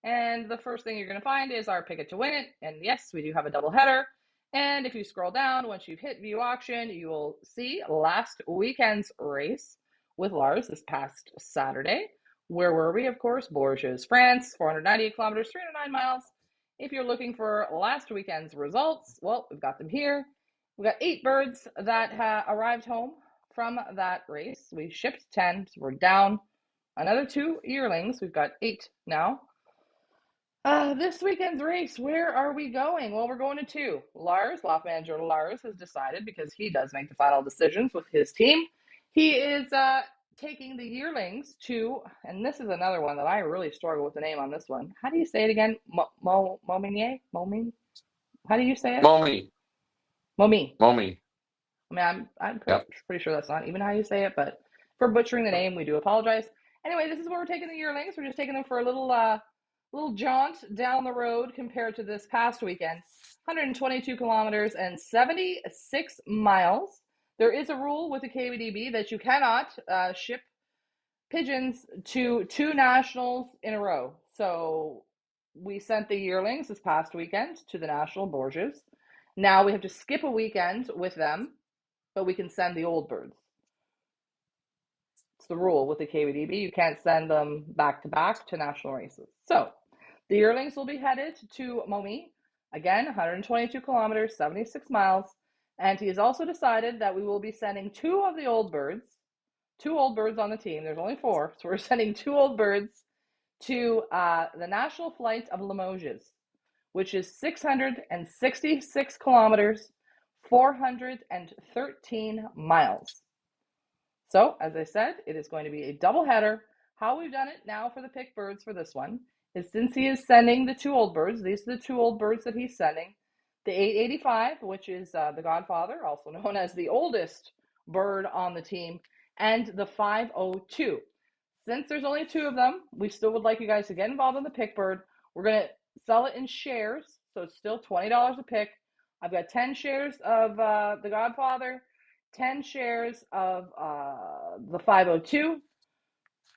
And the first thing you're going to find is our Pick It to Win It. And yes, we do have a double header. And if you scroll down, once you've hit view auction, you will see last weekend's race with Lars this past Saturday. Where were we? Of course, Bourges, France, 498 kilometers, 309 miles. If you're looking for last weekend's results, well, we've got them here. We've got 8 birds that arrived home from that race. We shipped 10, so we're down another 2 yearlings. We've got 8 now. This weekend's race, where are we going? Well, we're going to 2. Lot manager Lars has decided, because he does make the final decisions with his team. He is taking the yearlings to, and this is another one that I really struggle with the name on this one. How do you say it again? Mominier? Momin? How do you say it? Mommy, Momi. mommy. I mean, I'm Yep. pretty sure that's not even how you say it, but for butchering the name, we do apologize. Anyway, this is where we're taking the yearlings. We're just taking them for a little jaunt down the road compared to this past weekend. 122 kilometers and 76 miles. There is a rule with the KBDB that you cannot ship pigeons to 2 nationals in a row. So we sent the yearlings this past weekend to the national Bourges. Now we have to skip a weekend with them, but we can send the old birds. It's the rule with the KBDB. You can't send them back to back to national races. So the yearlings will be headed to Momi. Again, 122 kilometers, 76 miles. And he has also decided that we will be sending 2 of the old birds, 2 old birds on the team. There's only 4. So we're sending 2 old birds to the national flight of Limoges, which is 666 kilometers, 413 miles. So, as I said, it is going to be a double header. How we've done it now for the pick birds for this one is since he is sending the two old birds, these are the two old birds that he's sending. The 885, which is the Godfather, also known as the oldest bird on the team, and the 502. Since there's only two of them, we still would like you guys to get involved in the pick bird. We're going to sell it in shares, so it's still $20 a pick. I've got 10 shares of the Godfather, 10 shares of the 502.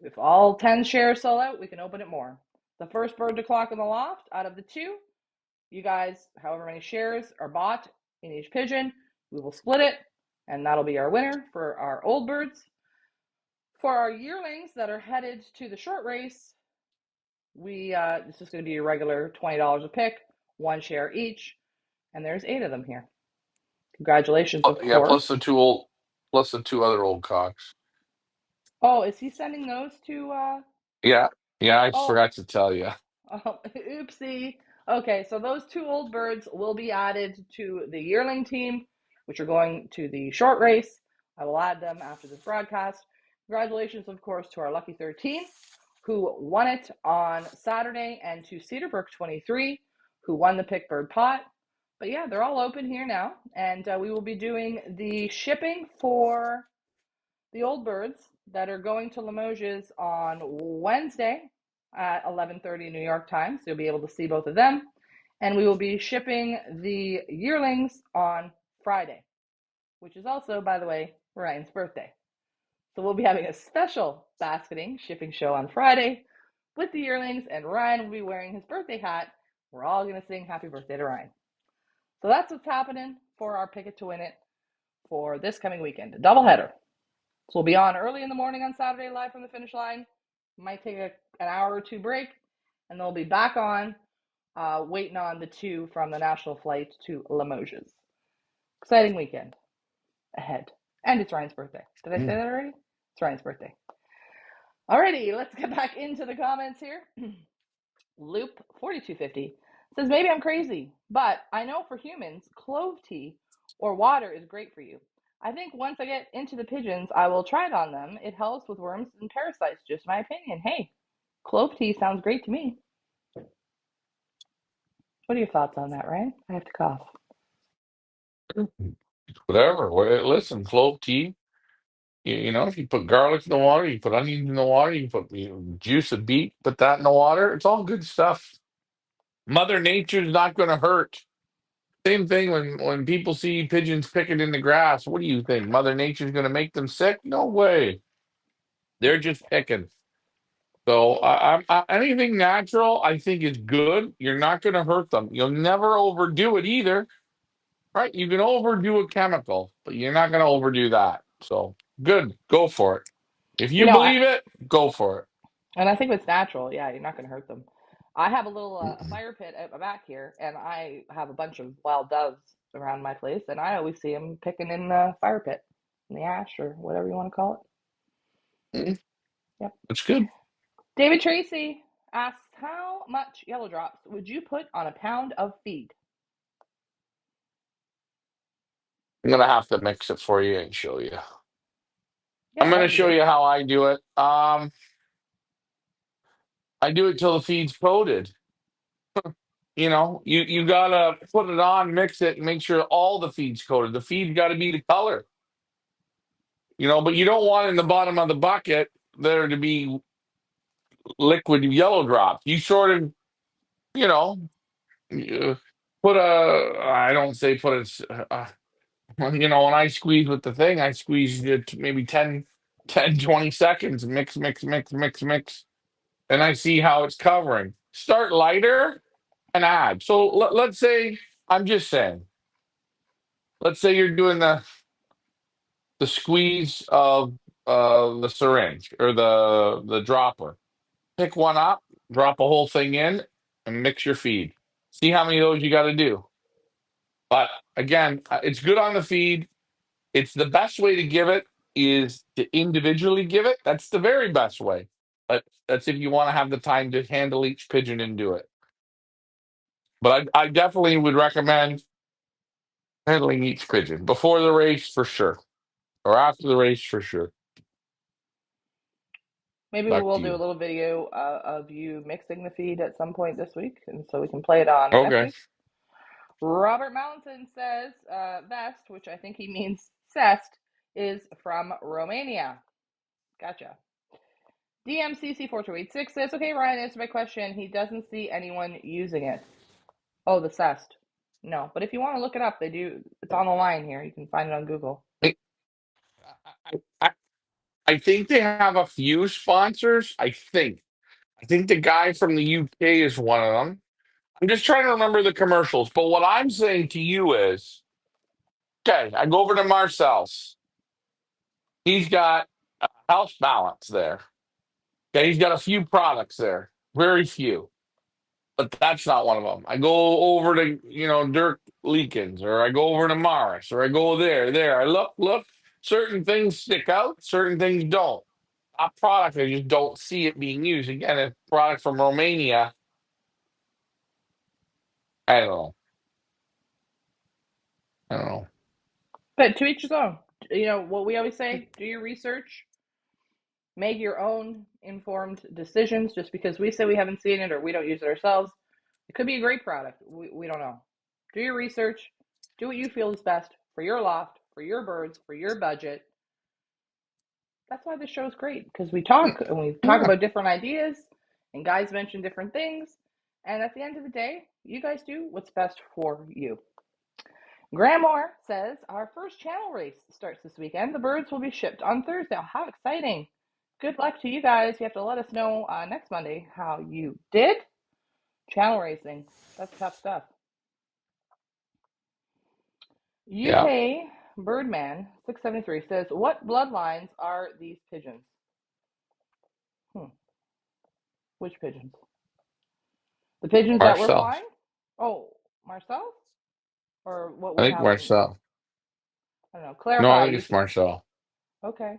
If all 10 shares sell out, we can open it more. The first bird to clock in the loft out of the two, you guys, however many shares are bought in each pigeon, we will split it, and that'll be our winner for our old birds. For our yearlings that are headed to the short race, this is going to be a regular $20 a pick, one share each, and there's 8 of them here. Congratulations, of Yeah, course. plus the two other old cocks. Oh, is he sending those to Yeah, yeah, I oh, forgot to tell you. oh, oopsie. Okay, so those two old birds will be added to the yearling team, which are going to the short race. I will add them after this broadcast. Congratulations, of course, to our lucky 13 who won it on Saturday, and to Cedarbrook 23 who won the Pickbird pot. But yeah, they're all open here now, and we will be doing the shipping for the old birds that are going to Limoges on Wednesday at 11:30 New York time. So you'll be able to see both of them. And we will be shipping the yearlings on Friday, which is also, by the way, Ryan's birthday. So we'll be having a special basketing shipping show on Friday with the yearlings, and Ryan will be wearing his birthday hat. We're all going to sing happy birthday to Ryan. So that's what's happening for our Pick It to Win It for this coming weekend. A doubleheader. So we'll be on early in the morning on Saturday, live from the finish line. Might take an hour or two break, and then we'll be back on, waiting on the two from the national flight to Limoges. Exciting weekend ahead. And it's Ryan's birthday. Did I say that already? It's Ryan's birthday. Alrighty, let's get back into the comments here. Loop 4250 says, maybe I'm crazy, but I know for humans, clove tea or water is great for you. I think once I get into the pigeons, I will try it on them. It helps with worms and parasites, just my opinion. Hey, clove tea sounds great to me. What are your thoughts on that, Ryan? I have to cough. Whatever. Listen, clove tea. You know, if you put garlic in the water, you put onions in the water, you put juice of beet, put that in the water. It's all good stuff. Mother Nature's not going to hurt. Same thing when people see pigeons picking in the grass. What do you think? Mother Nature's going to make them sick? No way. They're just picking. So anything natural, I think is good. You're not going to hurt them. You'll never overdo it either, right? You can overdo a chemical, but you're not going to overdo that. So good, go for it. If You you know, believe it, go for and I think it's natural. Yeah, you're not going to hurt them. I have a little a it. fire pit at my back here, and I have a bunch of wild doves around my place, and I always see them picking in the fire pit, in the ash, or whatever you want to call Mm, it. Yep. That's good. David Tracy asks, how much yellow drops would you put on a pound of feed? I'm gonna have to mix it for you and show you. I'm Yeah, that gonna would be show good. you how I do it. I do it till the feed's coated. You gotta put it on, mix it, and make sure all the feed's coated. The feed's got to be the color. But you don't want in the bottom of the bucket there to be liquid yellow drops. You sort of, you know, uh, put a. I don't say put it. When I squeeze with the thing, I squeeze it maybe 20 seconds. Mix, mix, mix, mix, mix, and I see how it's covering. Start lighter and add. So let's say I'm just saying. Let's say you're doing the squeeze of the syringe or the dropper. Pick one up, drop a whole thing in, and mix your feed. See how many of those you got to do. But again, it's good on the feed. It's the best way to give it is to individually give it. That's the very best way. But that's if you want to have the time to handle each pigeon and do it. But I definitely would recommend handling each pigeon before the race for sure, or after the race for sure. Maybe Back we'll to do a you. little video of you mixing the feed at some point this week, and so we can play it on next Okay. week. Robert Mountain says vest, which I think he means cest, is from Romania. Gotcha. DMCC4286 says, okay, Ryan, answer my question. He doesn't see anyone using it. Oh, the cest. No, but if you want to look it up, they do. It's on the line here. You can find it on Google. I, I think they have a few sponsors. I think. I think the guy from the UK is one of them. I'm just trying to remember the commercials. But what I'm saying to you is, okay, I go over to Marcel's. He's got House Balance there. Okay, he's got a few products there, very few, but that's not one of them. I go over to Dirk Leakins, or I go over to Morris, or I go there. I look. Certain things stick out, certain things don't. A product, I just don't see it being used. Again, a product from Romania. I don't know. I don't know. But to each his own. You know what we always say: do your research, make your own informed decisions. Just because we say we haven't seen it or we don't use it ourselves, it could be a great product. We don't know. Do your research. Do what you feel is best for your loft, for your birds, for your budget. That's why this show is great, because we talk and we talk Yeah, about different ideas, and guys mention different things. And at the end of the day, you guys do what's best for you. Graham Moore says our first channel race starts this weekend. The birds will be shipped on Thursday. Oh, how exciting! Good luck to you guys. You have to let us know next Monday how you did. Channel racing. That's tough stuff. yeah. UK Birdman 673 says, what bloodlines are these pigeons? Hmm. Which pigeons? The pigeons that were Marcel. flying? Oh, Marcel? Or what I we think have on, Marcel. I don't know. No, I Clarify. think You it's Marcel. okay?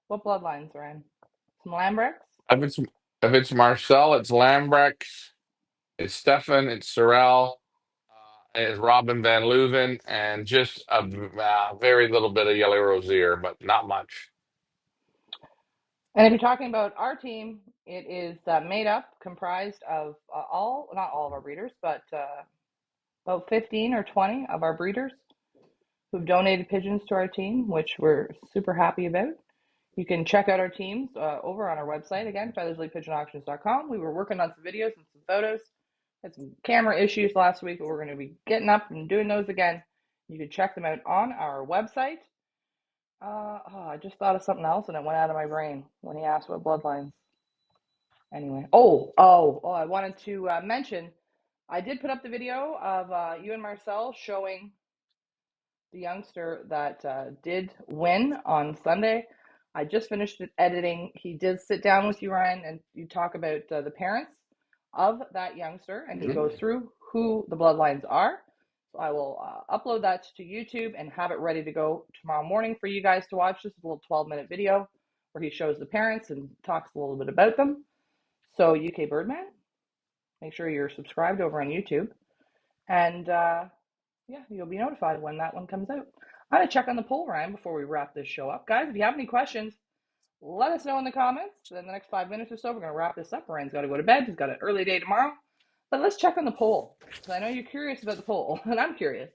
What bloodlines are in? Some Lambrechts? If it's Marcel, it's Lambrecht, it's Stefan, it's Sorel, it's Robin van Leuven, and just a very little bit of Yellow Rosier, but not much. And if you're talking about our team, it is made up, comprised of not all of our breeders, but about 15 or 20 of our breeders who've donated pigeons to our team, which we're super happy about. You can check out our teams over on our website again, feathersleepigeonauctions.com. We were working on some videos and some photos. Had some camera issues last week, but we're going to be getting up and doing those again. You can check them out on our website. I just thought of something else and it went out of my brain when he asked what bloodlines. Anyway, I wanted to mention I did put up the video of you and Marcel showing the youngster that did win on Sunday. I just finished editing. He did sit down with you, Ryan, and you talk about the parents of that youngster, and he Mhm. goes through who the bloodlines are. So I will upload that to YouTube and have it ready to go tomorrow morning for you guys to watch. This is a little 12-minute video where he shows the parents and talks a little bit about them. So UK Birdman, make sure you're subscribed over on YouTube. And yeah, you'll be notified when that one comes out. I'm going to check on the poll, Ryan, before we wrap this show up. Guys, if you have any questions, let us know in the comments. In the next 5 minutes or so, we're going to wrap this up. Ryan's got to go to bed. He's got an early day tomorrow. But let's check on the poll, because I know you're curious about the poll, and I'm curious.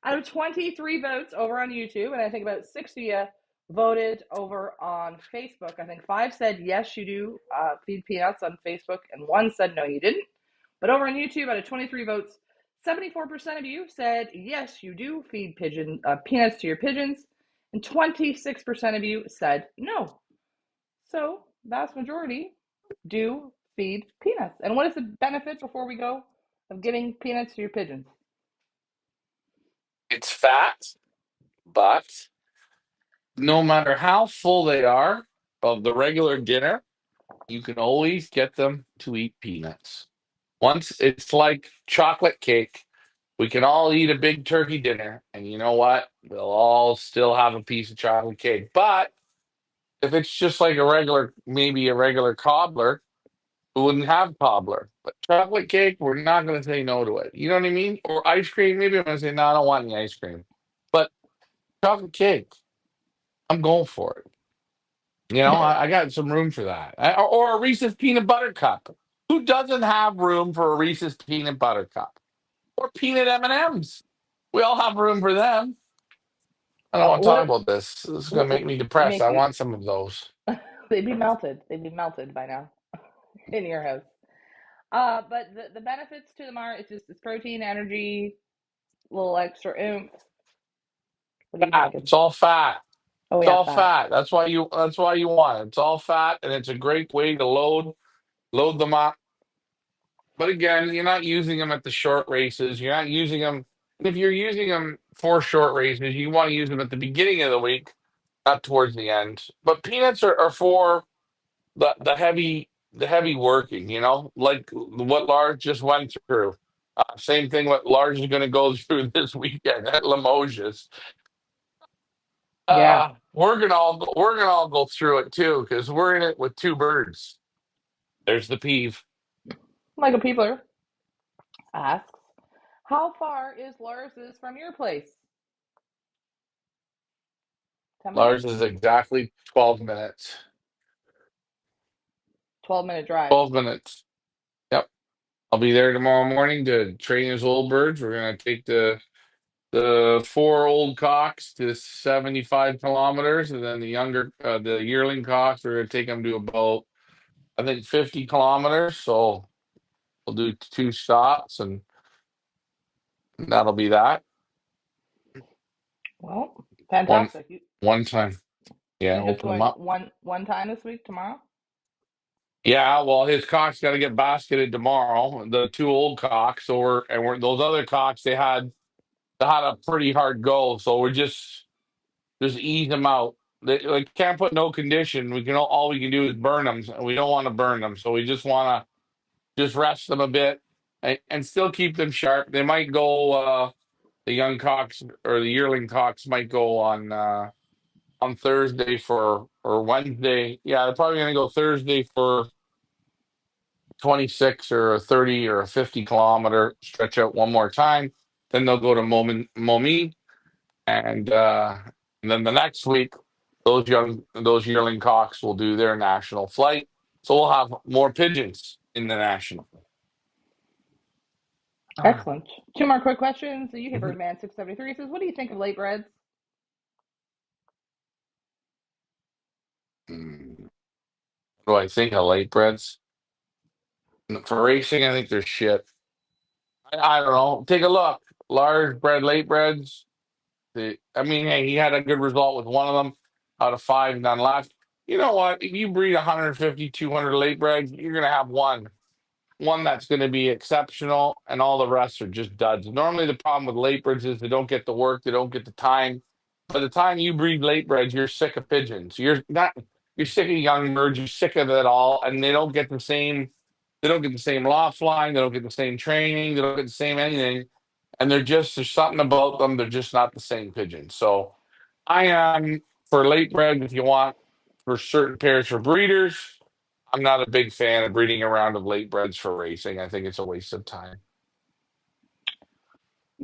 Out of 23 votes over on YouTube, and I think about 60 of you voted over on Facebook. I think 5 said yes, you do feed peanuts on Facebook, and 1 said no, you didn't. But over on YouTube, out of 23 votes, 74% of you said yes, you do feed peanuts to your pigeons, and 26% of you said no. So, vast majority do feed peanuts. And what is the benefit before we go of giving peanuts to your pigeons? It's fat, but no matter how full they are of the regular dinner, you can always get them to eat peanuts. Once it's like chocolate cake, we can all eat a big turkey dinner, and you know what? We'll all still have a piece of chocolate cake. But if it's just like maybe a regular cobbler, we wouldn't have cobbler. But chocolate cake, we're not going to say no to it. You know what I mean? Or ice cream, maybe I'm going to say, no, I don't want any ice cream. But chocolate cake, I'm going for it. I got some room for that. Or a Reese's peanut butter cup. Who doesn't have room for a Reese's peanut butter cup? Or peanut M&Ms? We all have room for them. I don't want to talk What? about this. This is going to What make me depressed. make I you? want some of those. They'd be melted. They'd be melted by now in your house. But the benefits to them are it's protein, energy, a little extra oomph. What are you Fat. thinking? It's all fat. Oh It's yeah, all fat. fat. That's why you want it. It's all fat and it's a great way to load them up. But again, you're not using them at the short races. You're not using them. And if you're using them for short races, you want to use them at the beginning of the week, not towards the end. But peanuts are for the heavy working. Like what Lars just went through. Same thing what Lars is going to go through this weekend at Limoges. Yeah. We're gonna all go through it too because we're in it with two birds. There's the peeve. Michael Peebler asks, how far is Lars's from your place? 10 minutes? Lars is exactly 12 minutes. 12-minute drive. 12 minutes. Yep. I'll be there tomorrow morning to train his old birds. We're gonna take the four old cocks to 75 kilometers, and then the yearling cocks, we're gonna take them to about I think 50 kilometers. So we'll do two stops, and that'll be that Well, one fantastic. You one time. Yeah, you just open them going up. one time this week, tomorrow? Yeah, well, his cock's got to get basketed tomorrow. The two old cocks, those other cocks. They had a pretty hard go, so we're just ease them out. They like can't put no condition. All we can do is burn them. We don't want to burn them, so we just want to just rest them a bit and still keep them sharp. They might go. The young cocks or the yearling cocks might go on Thursday for or Wednesday. Yeah, they're probably gonna go Thursday for 26 or a 30 or a 50-kilometer stretch out one more time. Then they'll go to Momi, and then the next week, those yearling cocks will do their national flight. So we'll have more pigeons in the national. Ah. Excellent. Two more quick questions. The UK Mhm. Birdman 673 says, what do you think of late breads? What do I think of late breads? For racing, I think they're shit. I don't know. Take a look. Large bread, late breads. I mean, hey, he had a good result with one of them out of five, none left. You know what? If you breed 150, 200 late breeds, you're going to have one that's going to be exceptional, and all the rest are just duds. Normally, the problem with late breeds is they don't get the work, they don't get the time. By the time you breed late breeds, you're sick of pigeons. You're sick of young birds. You're sick of it all, and they don't get the same. They don't get the same loft line. They don't get the same training. They don't get the same anything, and there's something about them. They're just not the same pigeons. So I am for late bred if you want for certain pairs for breeders. I'm not a big fan of breeding around of late breds for racing. I think it's a waste of time.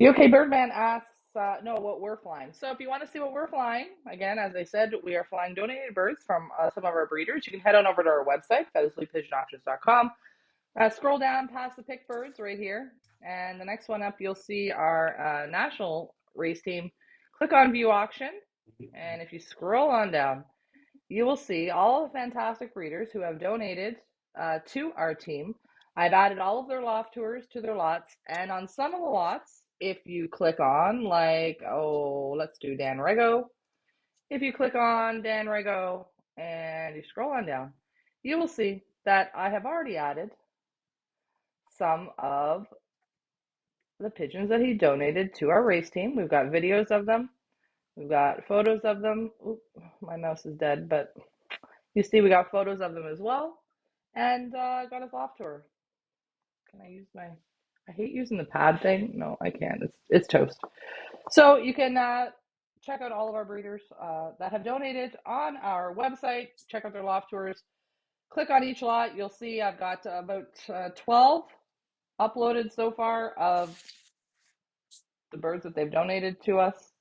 UK Birdman asks, no, what we're flying. So if you want to see what we're flying, again, as I said, we are flying donated birds from some of our breeders. You can head on over to our website, featherslypigeonauctions.com. Scroll down past the pick birds right here. And the next one up, you'll see our national race team. Click on view auction. And if you scroll on down, you will see all the fantastic breeders who have donated to our team. I've added all of their loft tours to their lots. And on some of the lots, if you click on, let's do Dan Rego. If you click on Dan Rego and you scroll on down, you will see that I have already added some of the pigeons that he donated to our race team. We've got videos of them. We've got photos of them. Oop, my mouse is dead, but you see we got photos of them as well. And got his loft tour. Can I use my... I hate using the pad thing. No, I can't. It's toast. So you can check out all of our breeders that have donated on our website. Check out their loft tours. Click on each lot. You'll see I've got about 12 uploaded so far of the birds that they've donated to us.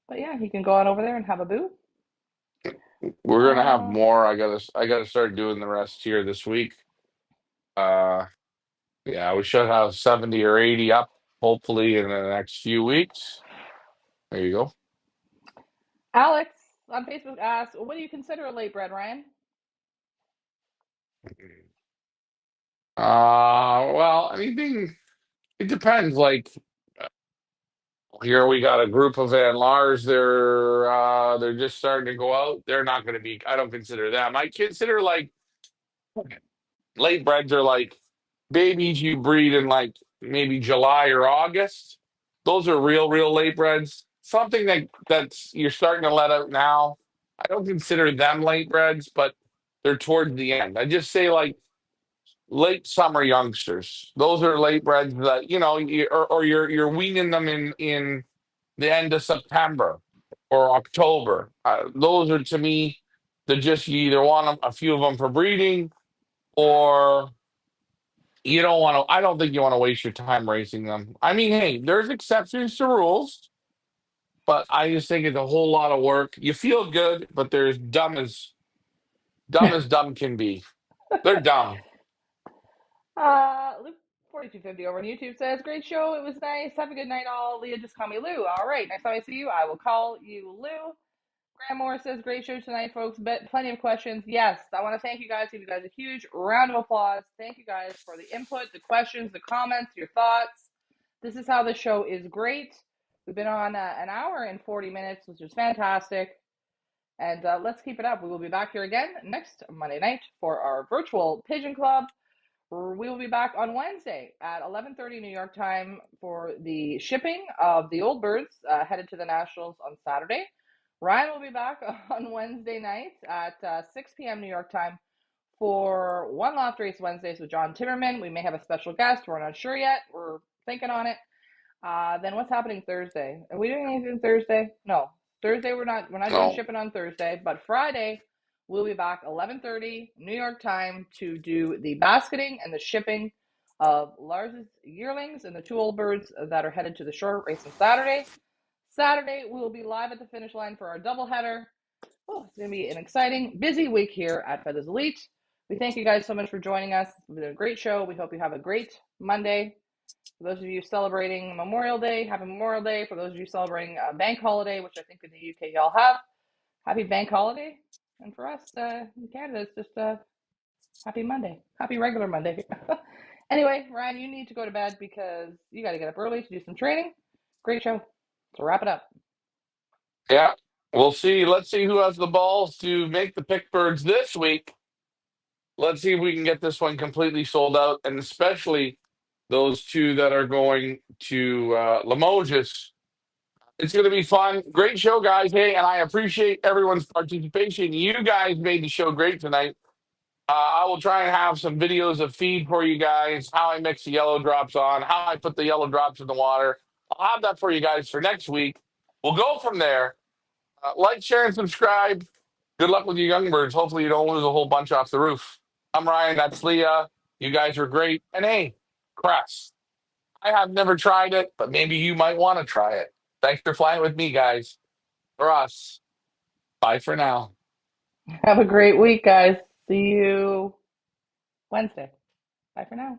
But yeah, you can go on over there and have a boo. We're gonna have Uh, more. I gotta start doing the rest here this week. Uh, yeah, we should have 70 or 80 up hopefully in the next few weeks. There you go. Alex on Facebook asks, "What do you consider a late bred, Ryan?" Well, anything. It depends. Like here, we got a group of Van Lars. They're just starting to go out. They're not going to be. I don't consider them. I consider like late breds are like babies you breed in like maybe July or August. Those are real late breds. Something that's you're starting to let out now. I don't consider them late breds, but they're towards the end. I just say like late summer youngsters. Those are late breds that or you're weaning them in the end of September or October. Those are to me the just you either want a few of them for breeding or you don't want to. I don't think you want to waste your time racing them. I mean, hey, there's exceptions to rules, but I just think it's a whole lot of work. You feel good, but they're as dumb can be. They're dumb. Luke 4250 over on YouTube says, "Great show. It was nice. Have a good night, all. Leah, just call me Lou. All right. Next time I see you, I will call you Lou." Graham Moore says, "Great show tonight, folks. But plenty of questions." Yes, I want to thank you guys. Give you guys a huge round of applause. Thank you guys for the input, the questions, the comments, your thoughts. This is how the show is great. We've been on an hour and 40 minutes, which is fantastic. And let's keep it up. We will be back here again next Monday night for our virtual Pigeon Club. We will be back on Wednesday at 11:30 New York time for the shipping of the old birds headed to the Nationals on Saturday. Ryan will be back on Wednesday night at 6 p.m. New York time for One Loft Race Wednesdays with John Timmerman. We may have a special guest. We're not sure yet. We're thinking on it. Then what's happening Thursday? Are we doing anything Thursday? No. Thursday we're not doing No, shipping on Thursday, but Friday we'll be back 11:30 New York time to do the basketing and the shipping of Lars's yearlings and the two old birds that are headed to the short race on Saturday. Saturday we will be live at the finish line for our doubleheader. Oh, it's going to be an exciting, busy week here at Feathers Elite. We thank you guys so much for joining us. It's been a great show. We hope you have a great Monday. For those of you celebrating Memorial Day, happy Memorial Day. For those of you celebrating a bank holiday, which I think in the UK y'all have, happy bank holiday. And for us in Canada, it's just happy Monday, happy regular Monday. Anyway, Ryan, you need to go to bed because you got to get up early to do some training. Great show. So wrap it up. yeah, we'll see. Let's see who has the balls to make the pick birds this week. Let's see if we can get this one completely sold out, and especially those two that are going to Limoges. It's going to be fun. Great show, guys. Hey, and I appreciate everyone's participation. You guys made the show great tonight. I will try and have some videos of feed for you guys, how I mix the yellow drops on, how I put the yellow drops in the water. I'll have that for you guys for next week. We'll go from there. Like, share, and subscribe. Good luck with your young birds. Hopefully, you don't lose a whole bunch off the roof. I'm Ryan. That's Leah. You guys were great. And hey, Cress, I have never tried it, but maybe you might want to try it. Thanks for flying with me, guys. For us. Bye for now. Have a great week, guys. See you Wednesday. Bye for now.